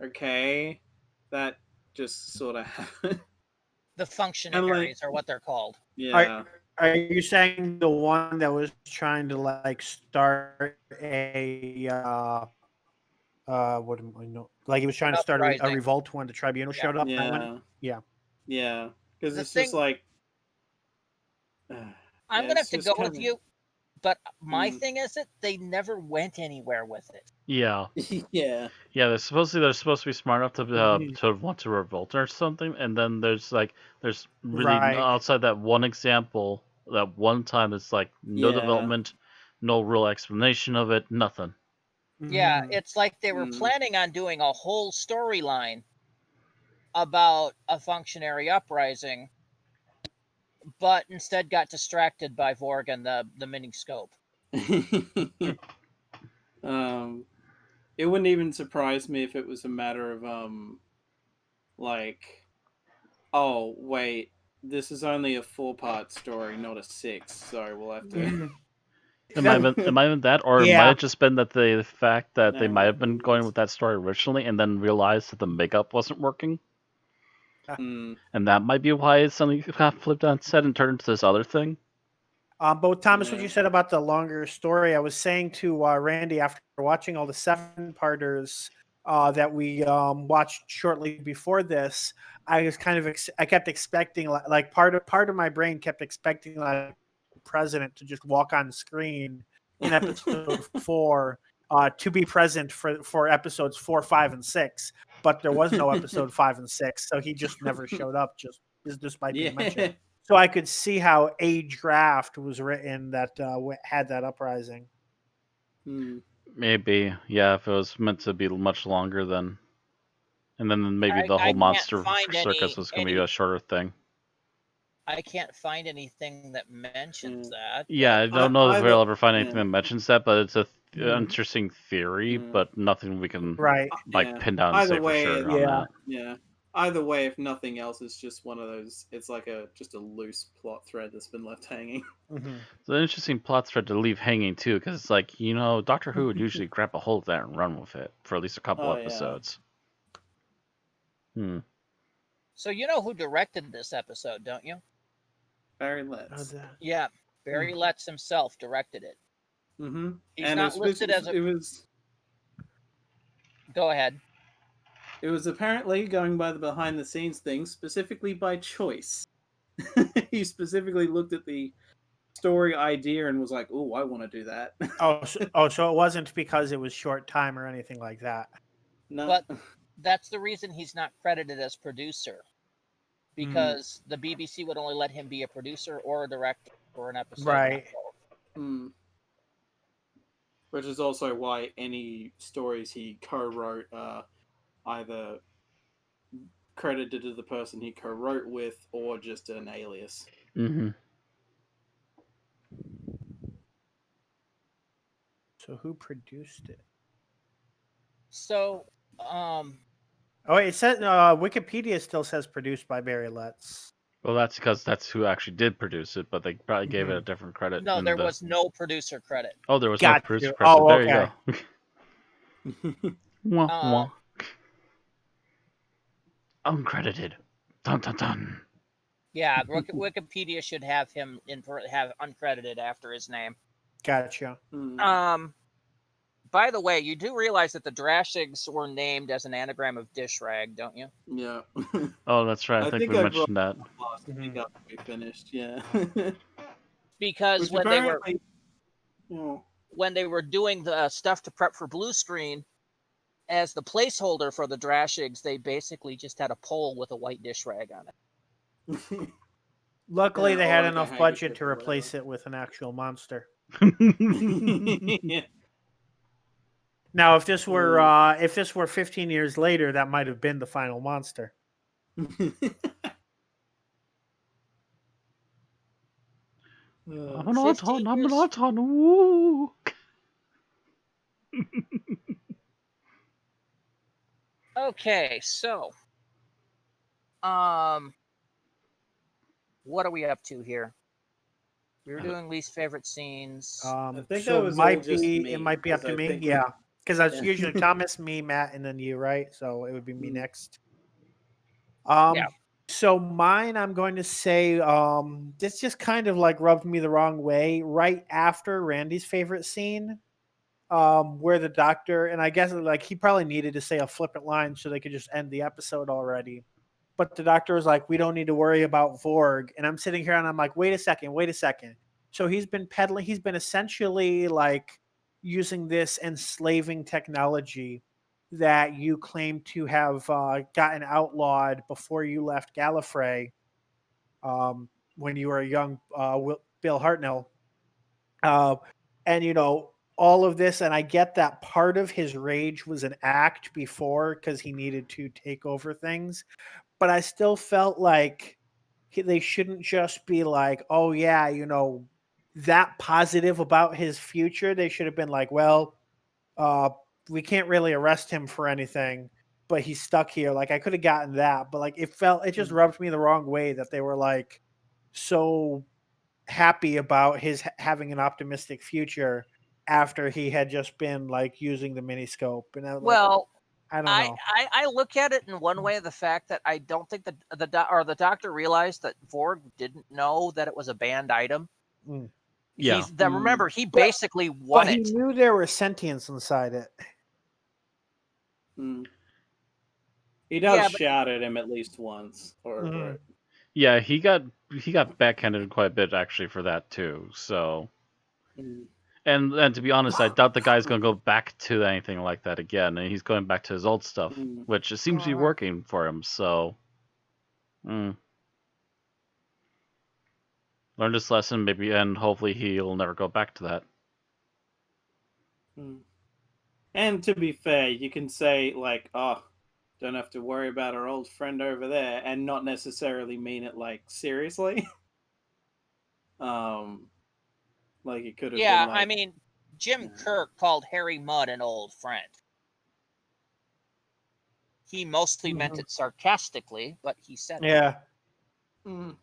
okay, that just sort of happened. The functionaries are what they're called. Yeah. Are you saying the one that was trying to like start a what am I know? Like he was trying to start a Uprising. revolt when the tribunal Yeah. showed up? That Yeah. one? Yeah. Yeah. Because The it's just thing- like. I'm gonna have to go with you, but my Mm. thing is that they never went anywhere with it. Yeah. Yeah. Yeah, they're supposed to be smart enough to want to revolt or something, and then there's really Right. outside that one example, that one time it's like no Yeah. development, no real explanation of it, nothing. Yeah, Mhm. it's like they were planning on doing a whole storyline about a functionary uprising, but instead got distracted by Vorg and the mini scope. It wouldn't even surprise me if it was a matter of like, oh wait, this is only a 4-part story, not a 6. Sorry, we'll have to. Mhm. It might have been that, or it Yeah. might have just been that the fact that they No, might have been going with that story originally, and then realized that the makeup wasn't working, Mm. and that might be why it suddenly got flipped on its head and turned into this other thing. But Thomas, what Yeah. you said about the longer story, I was saying to Randy after watching all the 7-parters that we watched shortly before this, I was kind of I kept expecting like part of my brain kept expecting like the president to just walk on screen in episode 4 to be present for episodes 4, 5, and 6, but there was no episode 5 and 6, so he just never showed up. Just despite being mentioned. So I could see how a draft was written that had that uprising. Mm. Maybe, yeah, if it was meant to be much longer, then, and then maybe the I whole can't monster find circus was going to be a shorter thing. I can't find anything that mentions that. Yeah, I don't know if we'll ever find anything yeah. that mentions that, but it's a Mhm. interesting theory, but nothing we can Right. like pin down and say for sure on yeah. that. Yeah. Either way, if nothing else, it's just one of those. It's like just a loose plot thread that's been left hanging. Mhm. It's an interesting plot thread to leave hanging too, because it's like, Doctor Who would usually grab a hold of that and run with it for at least a couple Oh, yeah. episodes. So you know who directed this episode, don't you? Barry Letts. Yeah, Barry Letts himself directed it. Mm-hmm. He's And not listed as a. It was. Go ahead. It was apparently, going by the behind the scenes thing, specifically by choice. He specifically looked at the story idea and was like, "Oh, I want to do that." So it wasn't because it was short time or anything like that. No. But that's the reason he's not credited as producer, because the BBC would only let him be a producer or a director for an episode. Right. Which is also why any stories he co-wrote are either credited to the person he co-wrote with or just an alias. Mm-hmm. So who produced it? So, Oh, it says Wikipedia still says produced by Barry Letts. Well, that's because that's who actually did produce it, but they probably gave it a different credit. no, there was no producer credit. Oh, there was Got no producer you. credit. Oh, There okay. you go. Wah, wah. Uncredited. Dun dun dun. Yeah, Wikipedia should have him have uncredited after his name. Gotcha. By the way, you do realize that the Drashigs were named as an anagram of dish rag, don't you? Yeah. Oh, that's right. I think we mentioned that. Last week after we finished, yeah. Because Which when they were doing the stuff to prep for blue screen, as the placeholder for the Drashigs, they basically just had a pole with a white dish rag on it. Luckily, Yeah, they or had like a enough budget handkerchief to or replace whatever. it with an actual monster. Yeah. Now, if this were 15 years later, that might have been the final monster. I'm an 15 auton. I'm an years. auton. Woo! Okay, so what are we up to here? We were doing least favorite scenes. I think So that was all just me. it might be up 'cause to I me. think Yeah, because that's Yeah. usually Thomas, me, Matt, and then you, right? So it would be me Mm. next. Yeah. So mine, I'm going to say, this just kind of like rubbed me the wrong way. Right after Randy's favorite scene, where the doctor, and I guess like he probably needed to say a flippant line so they could just end the episode already. But the doctor was like, "We don't need to worry about Vorg," and I'm sitting here and I'm like, "Wait a second, wait a second." So he's been peddling, he's been essentially like using this enslaving technology that you claim to have gotten outlawed before you left Gallifrey, when you were a young Bill Hartnell. Uh, and all of this, and I get that part of his rage was an act before because he needed to take over things, but I still felt like they shouldn't just be like, oh yeah, that positive about his future. They should have been like, well, uh, we can't really arrest him for anything, but he's stuck here. Like I could have gotten that, but like it just rubbed me the wrong way that they were like so happy about his having an optimistic future after he had just been like using the mini scope. And I was like, Well, I don't know. I look at it in one way, the fact that I don't think the doctor realized that Vorg didn't know that it was a banned item. Mm. Yeah. Remember, he basically won But he it. knew there was sentience inside it. Mm. He does Yeah, but shout at him at least once. Or Yeah, he got backhanded quite a bit actually for that too. So, Mm. and to be honest, I doubt the guy's gonna go back to anything like that again, and he's going back to his old stuff, Mm. which it seems to be working for him. So, learn this lesson maybe, and hopefully he'll never go back to that. Mm. And to be fair, you can say like, "Oh, don't have to worry about our old friend over there," and not necessarily mean it like seriously. Like it could have yeah, been like, I mean, Jim Kirk called Harry Mudd an old friend. He mostly meant it sarcastically, but he said it. Yeah. Mm.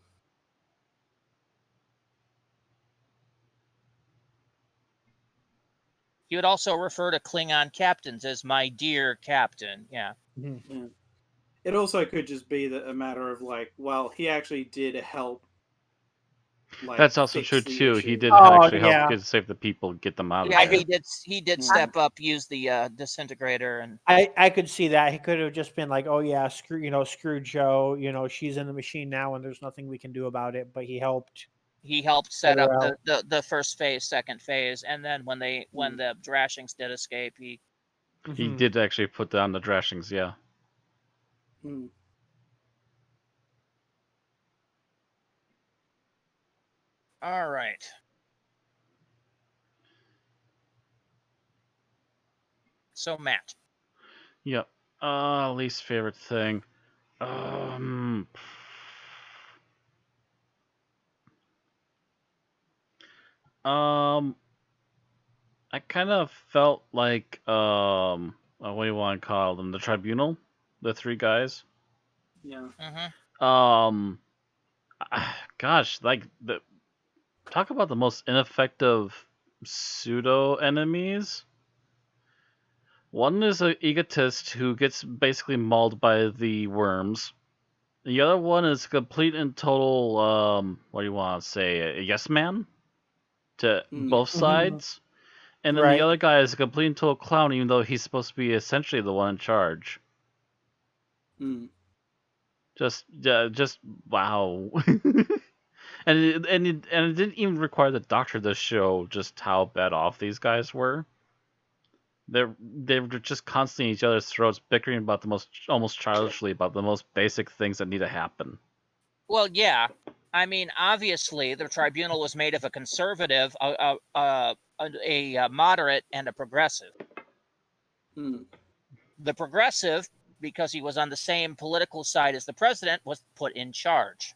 He would also refer to Klingon captains as "my dear captain." Yeah. Yeah. It also could just be that a matter of like, well, he actually did help. Like, That's also fix true the too. He issue. did Oh, actually help yeah. save the people, get them out Yeah, of there. he did Yeah. step up, use the disintegrator, and I could see that. He could have just been like, oh yeah, screw Joe, she's in the machine now and there's nothing we can do about it, but he helped. he helped set Get up her out. the first phase, second phase, and then when the Drashings did escape, He Mhm. did actually put down the Drashings, yeah. Mm. All right. So Matt, Yep. Least favorite thing. Um. Um. I kind of felt like what do you want to call them? The tribunal, the three guys. Yeah. Um. Gosh, like talk about the most ineffective pseudo enemies. One is an egotist who gets basically mauled by the worms. The other one is complete and total, what do you want to say, a yes man to both sides. And then the Right. other guy is a complete and total clown, even though he's supposed to be essentially the one in charge. Mm. Just wow. And it didn't even require the doctor to show just how bad off these guys were. They were just constantly at each other's throats, bickering about almost childishly about the most basic things that need to happen. Well, yeah. I mean, obviously, the tribunal was made of a conservative, a moderate, and a progressive. Hmm. The progressive, because he was on the same political side as the president, was put in charge.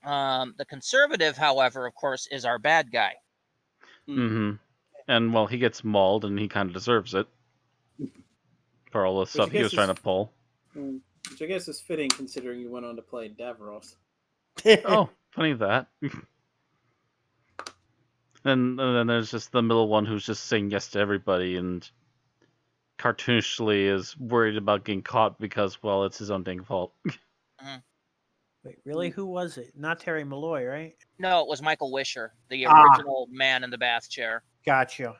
The conservative, however, of course, is our bad guy. Mm-hmm. And well, he gets mauled, and he kind of deserves it for all the stuff he was trying to pull. Which I guess is fitting considering you went on to play Davros. Oh, funny that. And then there's just the middle one who's just saying yes to everybody, and cartoonishly is worried about getting caught because, well, it's his own dang fault. Wait, really? Who was it? Not Terry Malloy, right? No, it was Michael Wisher, the original man in the bath chair. Gotcha.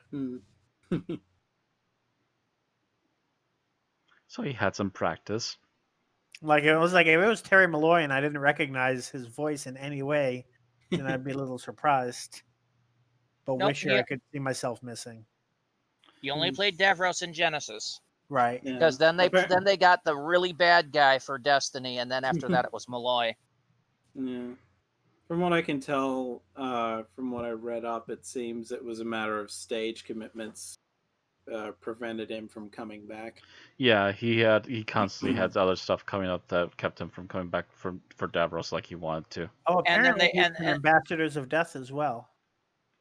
So he had some practice. Like it was like if it was Terry Malloy and I didn't recognize his voice in any way, then I'd be a little surprised. But Nope, Wisher, yeah. I could see myself missing. He only played Davros in Genesis. Right. Yeah. Because then they got the really bad guy for Destiny, and then after that it was Malloy. Yeah. From what I can tell, from what I read up, it seems it was a matter of stage commitments prevented him from coming back. Yeah, he constantly had other stuff coming up that kept him from coming back for Davros like he wanted to. Oh, And then apparently they- he's an Ambassadors of Death as well.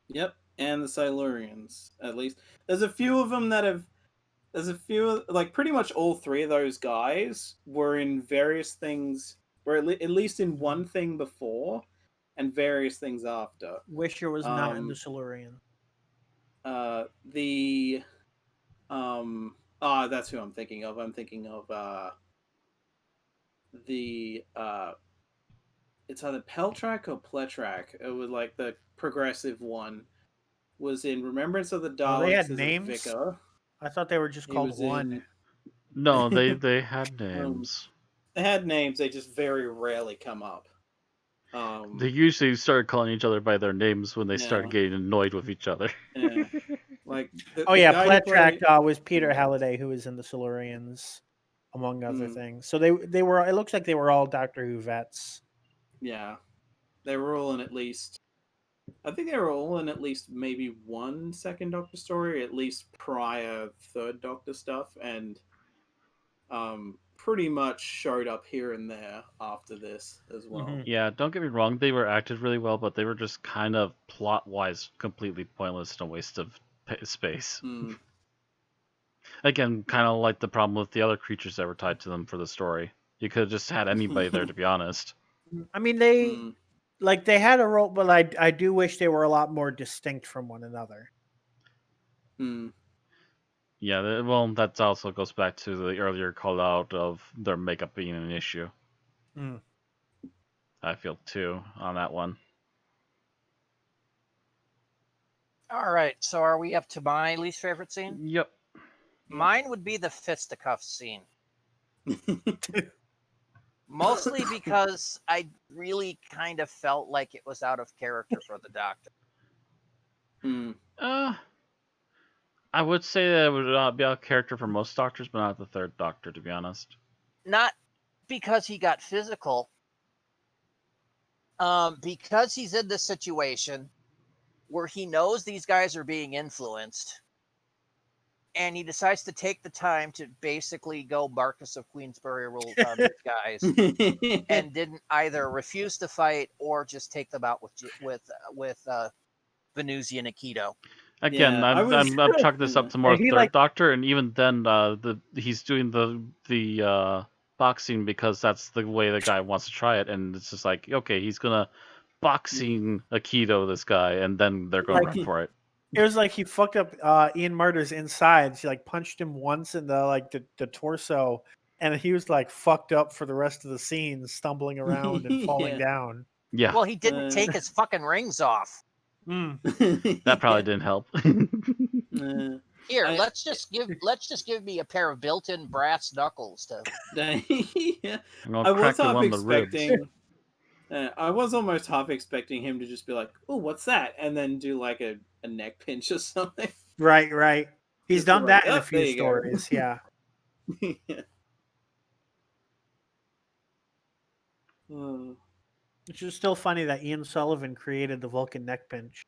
Yep, and the Silurians, at least. There's a few of them that have... There's a few... Like, pretty much all three of those guys were in various things... Were at least in one thing before, and various things after. Wisher was not in the Silurian. That's who I'm thinking of. I'm thinking of it's either Peltrak or Pletrak. It was like the progressive one was in Remembrance of the Daleks. they had as a names? vicar. I thought they were just He called was one. No, they had names. They had names. They just very rarely come up. They usually started calling each other by their names when they started Yeah. getting annoyed with each other. Yeah. Like Oh yeah, guy who played- Pletrak was Peter Halliday, who was in the Silurians, among other things. So they were. It looks like they were all Doctor Who vets. Yeah, they were all in at least. I think they were all in at least maybe one Second Doctor story, at least prior Third Doctor stuff, and pretty much showed up here and there after this as well. Mhm. Yeah, don't get me wrong, they were acted really well, but they were just kind of plot-wise completely pointless and a waste of space. Mm. Again, kind of like the problem with the other creatures that were tied to them for the story. You could have just had anybody there, to be honest. I mean, they had a role, but I do wish they were a lot more distinct from one another. Mm. Yeah, well, that also goes back to the earlier call out of their makeup being an issue. Mm. I feel too on that one. All right, so are we up to my least favorite scene? Yep. Mine would be the fisticuffs scene. Mostly because I really kind of felt like it was out of character for the Doctor. Mm. I would say that it would be out of character for most Doctors, but not the Third Doctor, to be honest. Not because he got physical, because he's in this situation where he knows these guys are being influenced, and he decides to take the time to basically go Marcus of Queensberry rule on these guys, and didn't either refuse to fight or just take them out with Venusian Aikido. Again, Yeah, I'm chalking this up to more he Third Doctor, and even then, he's doing the boxing because that's the way the guy wants to try it, and it's just like, okay, he's gonna boxing Aikido this guy, and then they're gonna run for it. It was like he fucked up Ian Marter's insides. He like punched him once in the torso, and he was like fucked up for the rest of the scene, stumbling around and falling down. Yeah, Well, he didn't take his fucking rings off. that probably didn't help. Here, let's just give me a pair of built-in brass knuckles to. Yeah. I'm gonna crack him on the ribs. I was almost half expecting him to just be like, "Oh, what's that?" and then do like a neck pinch or something. Right. He's Just be done like, that in a "Oh, few there you go." stories. Yeah. Yeah. Oh. Which is still funny that Ian Sullivan created the Vulcan neck pinch.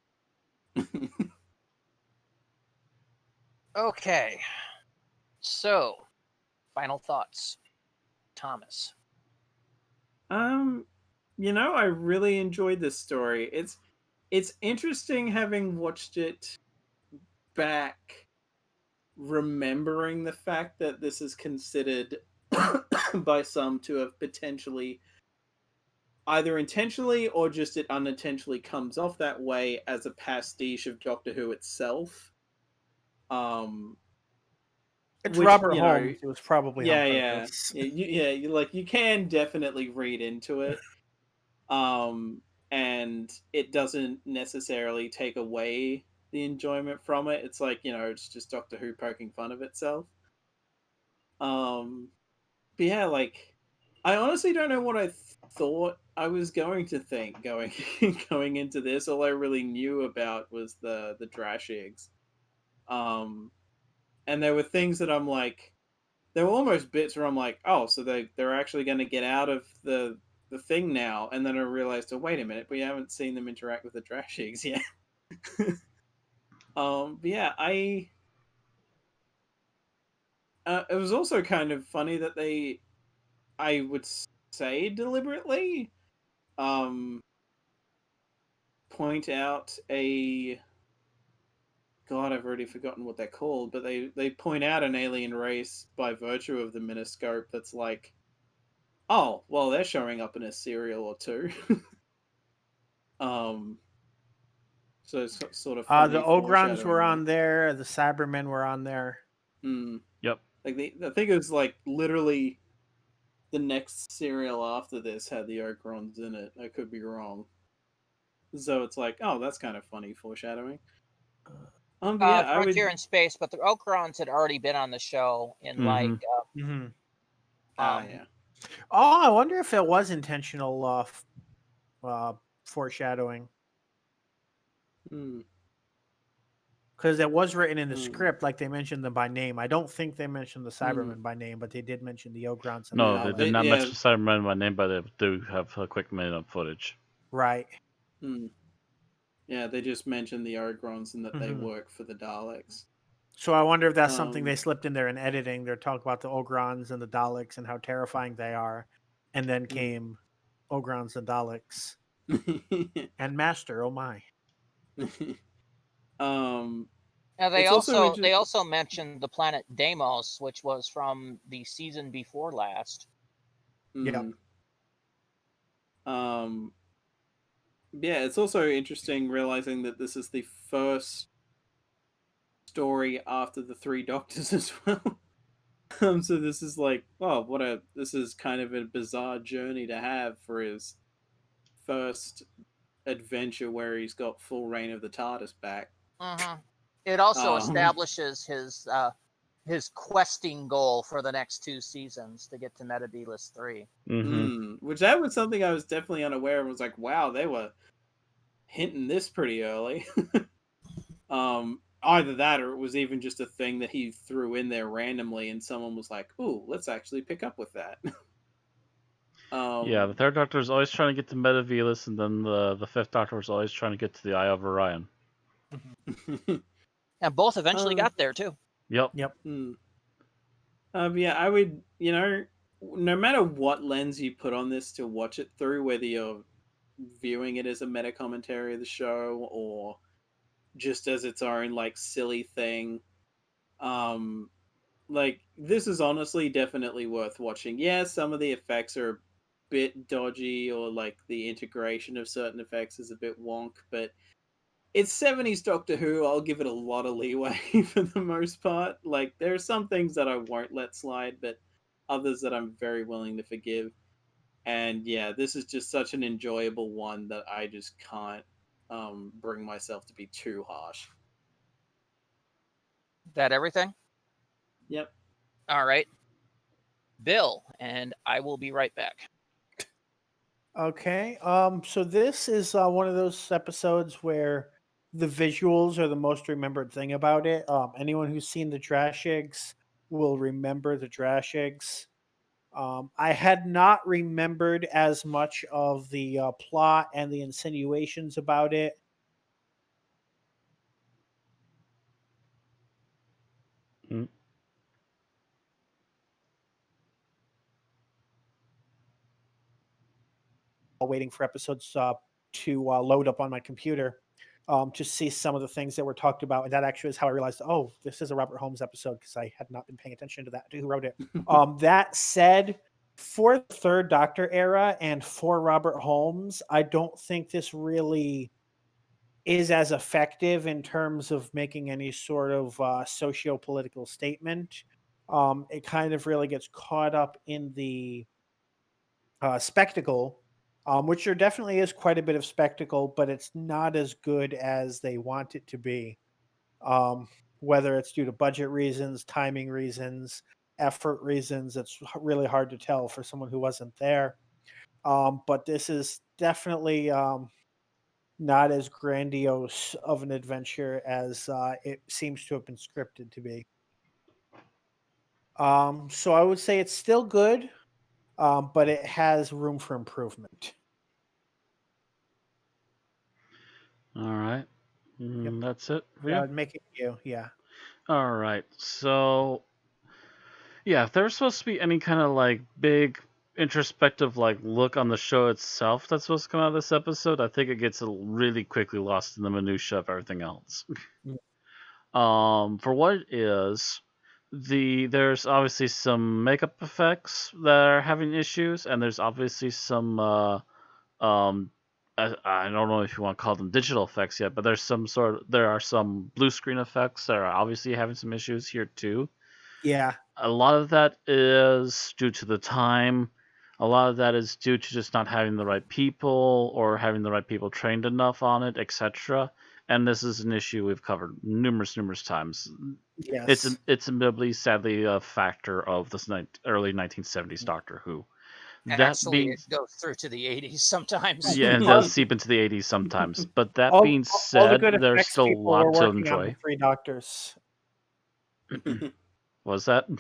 Okay. So, final thoughts, Thomas. I really enjoyed this story. It's interesting having watched it back, remembering the fact that this is considered by some to have potentially either intentionally or just it unintentionally comes off that way as a pastiche of Doctor Who itself. It's Which, Robert Holmes. It was probably on purpose. you can definitely read into it. And it doesn't necessarily take away the enjoyment from it. It's like, it's just Doctor Who poking fun of itself. But yeah, like, I honestly don't know what I thought I was going to think going going into this. All I really knew about was the Drashigs. And there were things that I'm like, there were almost bits where I'm like, oh, so they're actually going to get out of the thing now, and then I realized, oh, wait a minute, we haven't seen them interact with the Drashigs yet. But yeah, it was also kind of funny that I would say deliberately, point out God, I've already forgotten what they're called, but they point out an alien race by virtue of the miniscope that's like, oh, well, they're showing up in a serial or two. So it's sort of funny. The Ogrons were foreshadowing on there. The Cybermen were on there. Yep. Like I think it was like literally the next serial after this had the Ogrons in it. I could be wrong. So it's like, oh, that's kind of funny foreshadowing. Yeah, I would. Frontier in Space, but the Okrons had already been on the show in Mm-hmm. Yeah. Oh, I wonder if it was intentional foreshadowing. Because it was written in the script, like they mentioned them by name. I don't think they mentioned the Cybermen by name, but they did mention the Ogrons and the No, they Daleks. did not mention Cybermen by name, but they do have a quick minute of footage. Right. Yeah, they just mentioned the Ogrons and that they work for the Daleks. So I wonder if that's something they slipped in there in editing. They're talking about the Ogrons and the Daleks and how terrifying they are. And then came Ogrons and Daleks. And Master, oh my. Now they also mentioned the planet Deimos, which was from the season before last. Yeah. Yeah, it's also interesting realizing that this is the first story after the Three Doctors as well. So this is like, oh, this is kind of a bizarre journey to have for his first adventure where he's got full reign of the TARDIS back. It also establishes his questing goal for the next 2 seasons to get to Metabolus 3. Which that was something I was definitely unaware of. I was like, wow, they were hinting this pretty early. Either that or it was even just a thing that he threw in there randomly and someone was like, ooh, let's actually pick up with that. Yeah, the Third Doctor is always trying to get to Metabolus, and then the Fifth Doctor is always trying to get to the Eye of Orion. And both eventually got there too. Yep. Yeah, I would, no matter what lens you put on this to watch it through, whether you're viewing it as a meta commentary of the show or just as its own like silly thing, like this is honestly definitely worth watching. Yeah, some of the effects are a bit dodgy or like the integration of certain effects is a bit wonk, but it's 70s Doctor Who. I'll give it a lot of leeway for the most part. Like, there are some things that I won't let slide, but others that I'm very willing to forgive. And yeah, this is just such an enjoyable one that I just can't bring myself to be too harsh. That everything? Yep. All right. Bill, and I will be right back. Okay. So this is one of those episodes where the visuals are the most remembered thing about it. Anyone who's seen the Drashigs will remember the Drashigs. I had not remembered as much of the plot and the insinuations about it. Mm. Waiting for episodes to load up on my computer to see some of the things that were talked about. And that actually is how I realized, oh, this is a Robert Holmes episode, because I had not been paying attention to that, who wrote it. That said, for the Third Doctor era and for Robert Holmes, I don't think this really is as effective in terms of making any sort of socio-political statement. It kind of really gets caught up in the spectacle, which there definitely is quite a bit of spectacle, but it's not as good as they want it to be. Whether it's due to budget reasons, timing reasons, effort reasons, it's really hard to tell for someone who wasn't there. But this is definitely not as grandiose of an adventure as it seems to have been scripted to be. So I would say it's still good, but it has room for improvement. All right. Yep. That's it for I you? would make it you, yeah. All right. So, yeah, if there's supposed to be any kind of like big introspective like look on the show itself that's supposed to come out of this episode, I think it gets really quickly lost in the minutia of everything else. For what it is, there's obviously some makeup effects that are having issues, and there's obviously some um I don't know if you want to call them digital effects yet, but there are some blue screen effects that are obviously having some issues here too. Yeah. A lot of that is due to the time. A lot of that is due to just not having the right people or having the right people trained enough on it, etc. And this is an issue we've covered numerous times. Yes. It's admittedly, sadly, a factor of this early 1970s Doctor Who. That Actually, being, it goes through to the 80s sometimes. yeah, it does seep into the 80s sometimes. But that being All the said, good there's effects still a people were lot to working on the enjoy. Three Doctors. Was that? I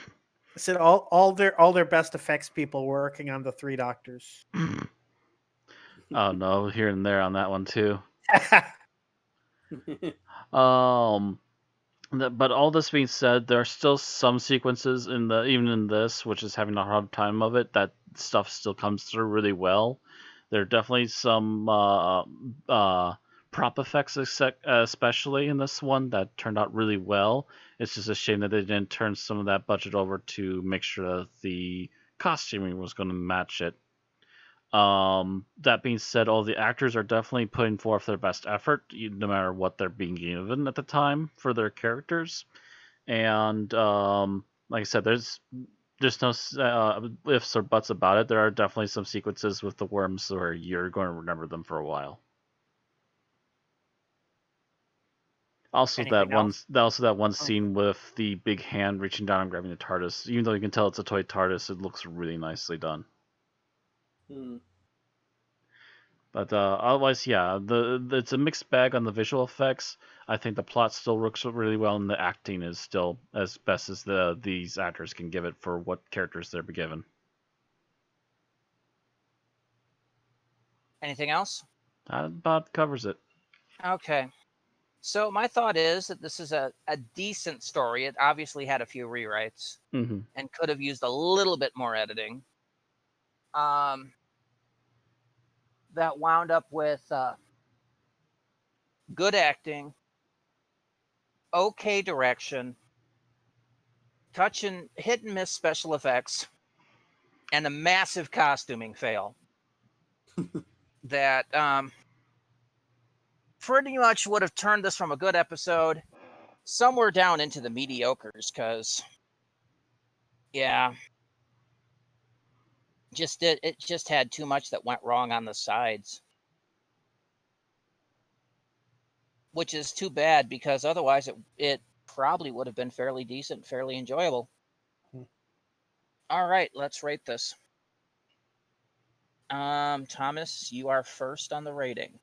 said all their best effects people were working on the Three Doctors. Oh no, here and there on that one too. But all this being said, there are still some sequences even in this, which is having a hard time of it, that stuff still comes through really well. There are definitely some prop effects, especially in this one, that turned out really well. It's just a shame that they didn't turn some of that budget over to make sure that the costuming was going to match it. That being said, all the actors are definitely putting forth their best effort, no matter what they're being given at the time for their characters. And like I said, there's no ifs or buts about it. There are definitely some sequences with the worms where you're going to remember them for a while. Also, Anything else? that one scene with the big hand reaching down and grabbing the TARDIS. Even though you can tell it's a toy TARDIS, it looks really nicely done. But otherwise, yeah, it's a mixed bag on the visual effects. I think the plot still works really well, and the acting is still as best as these actors can give it for what characters they're given. Anything else? That about covers it. Okay. So my thought is that this is a decent story. It obviously had a few rewrites Mm-hmm. and could have used a little bit more editing. That wound up with good acting, okay direction, hit and miss special effects, and a massive costuming fail that pretty much would have turned this from a good episode somewhere down into the mediocres, because yeah, it just had too much that went wrong on the sides, which is too bad, because otherwise it probably would have been fairly decent, fairly enjoyable. All right, let's rate this. Thomas, you are first on the rating.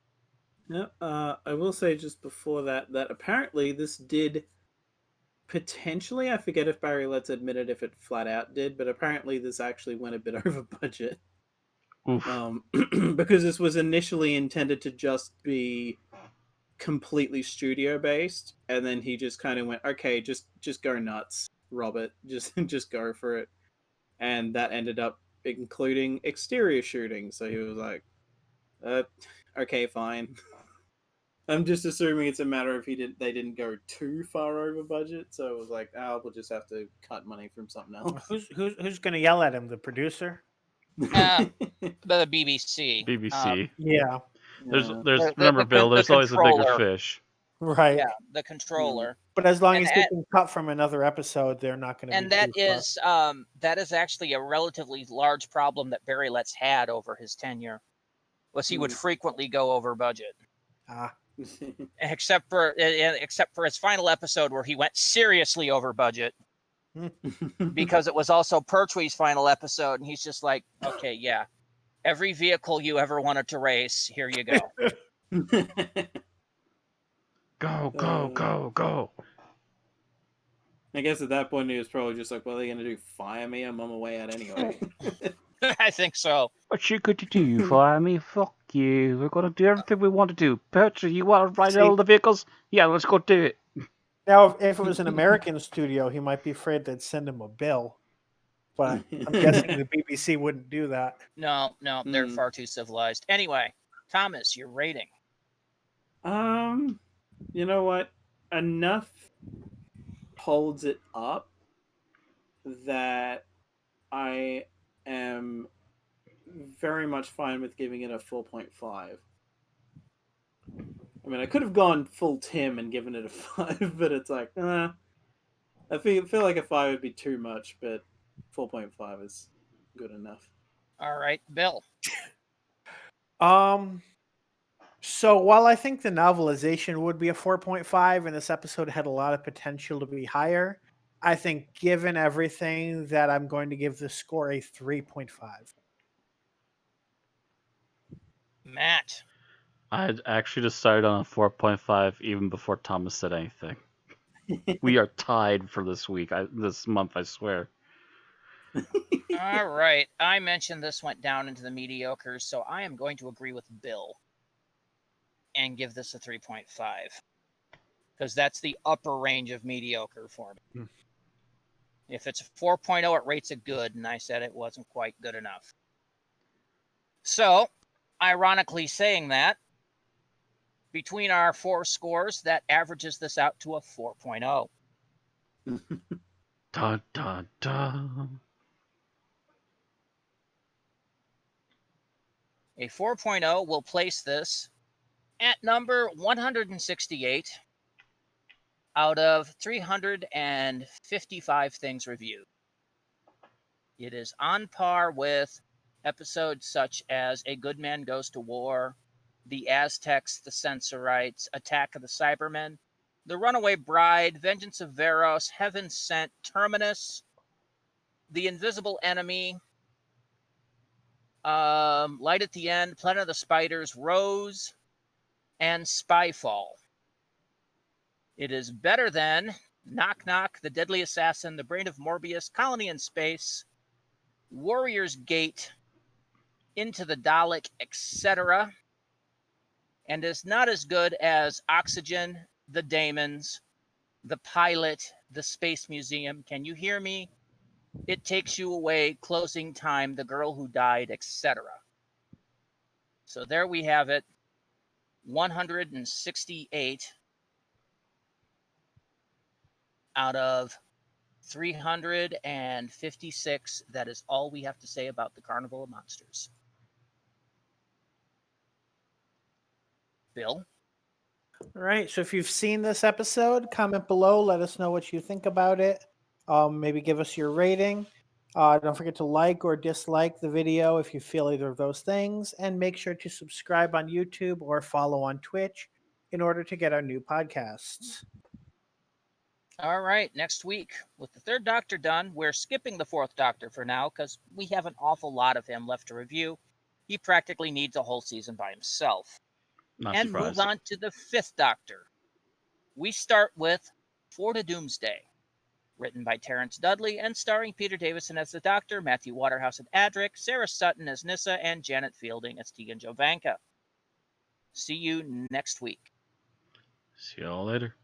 Yeah, I will say just before that apparently this did potentially, I forget if Barry Letts admitted if it flat out did, but apparently this actually went a bit over budget. Oof. Because this was initially intended to just be completely studio based, and then he just kind of went, okay, just go nuts, Robert, just go for it, and that ended up including exterior shooting. So he was like, okay, fine. I'm just assuming it's a matter of they didn't go too far over budget, so it was like, oh, we'll just have to cut money from something else. Who's going to yell at him? The producer? The BBC. BBC. Yeah, There's Yeah. remember, Bill. the There's always a bigger controller. fish. right. Yeah, the controller. But as long And as he can cut from another episode, they're not going to. And be that too far. is actually a relatively large problem that Barry Letts had over his tenure, was he would frequently go over budget. Except for his final episode where he went seriously over budget, because it was also Pertwee's final episode, and he's just like, okay, yeah, every vehicle you ever wanted to race, here you go. Go. I guess at that point he was probably just like, "What are they gonna do? Fire me? I'm on my way out anyway." I think so. What you going to do for me? Fuck you. We're going to do everything we want to do. Pertwee, you want to ride all the vehicles? Yeah, let's go do it. Now, if it was an American studio, he might be afraid they'd send him a bill. But I'm guessing the BBC wouldn't do that. No, they're far too civilized. Anyway, Thomas, your rating. You know what? Enough holds it up that I am very much fine with giving it a 4.5. I mean, I could have gone full Tim and given it a 5, but it's like, I feel like a 5 would be too much, but 4.5 is good enough. All right, Bill. So while I think the novelization would be a 4.5 and this episode had a lot of potential to be higher, I think given everything that I'm going to give the score a 3.5. Matt. I'd actually decided on a 4.5 even before Thomas said anything. We are tied for this month, I swear. All right. I mentioned this went down into the mediocres, so I am going to agree with Bill and give this a 3.5. Because that's the upper range of mediocre for me. If it's a 4.0, it rates it good, and I said it wasn't quite good enough. So, ironically saying that, between our 4 scores, that averages this out to a 4.0. Dun, dun, dun. A 4.0 will place this at number 168 out of 355 things reviewed. It is on par with episodes such as A Good Man Goes to War, The Aztecs, The Censorites, Attack of the Cybermen, The Runaway Bride, Vengeance of Varos, Heaven Sent, Terminus, The Invisible Enemy, Light at the End, Planet of the Spiders, Rose, and Spyfall. It is better than Knock Knock, The Deadly Assassin, The Brain of Morbius, Colony in Space, Warrior's Gate, Into the Dalek, etc., and is not as good as Oxygen, The Daemons, The Pilot, The Space Museum, Can You Hear Me? It Takes You Away, Closing Time, The Girl Who Died, etc. So there we have it. 168 out of 356. That is all we have to say about the Carnival of Monsters. Bill? All right. So if you've seen this episode, comment below. Let us know what you think about it. Maybe give us your rating. Don't forget to like or dislike the video if you feel either of those things. And make sure to subscribe on YouTube or follow on Twitch in order to get our new podcasts. All right, next week, with the 3rd Doctor done, we're skipping the 4th Doctor for now because we have an awful lot of him left to review. He practically needs a whole season by himself. Not and move surprised. on to the Fifth Doctor. We start with For the Doomsday, written by Terrence Dudley and starring Peter Davison as the Doctor, Matthew Waterhouse as Adric, Sarah Sutton as Nyssa, and Janet Fielding as Tegan Jovanka. See you next week. See y'all later.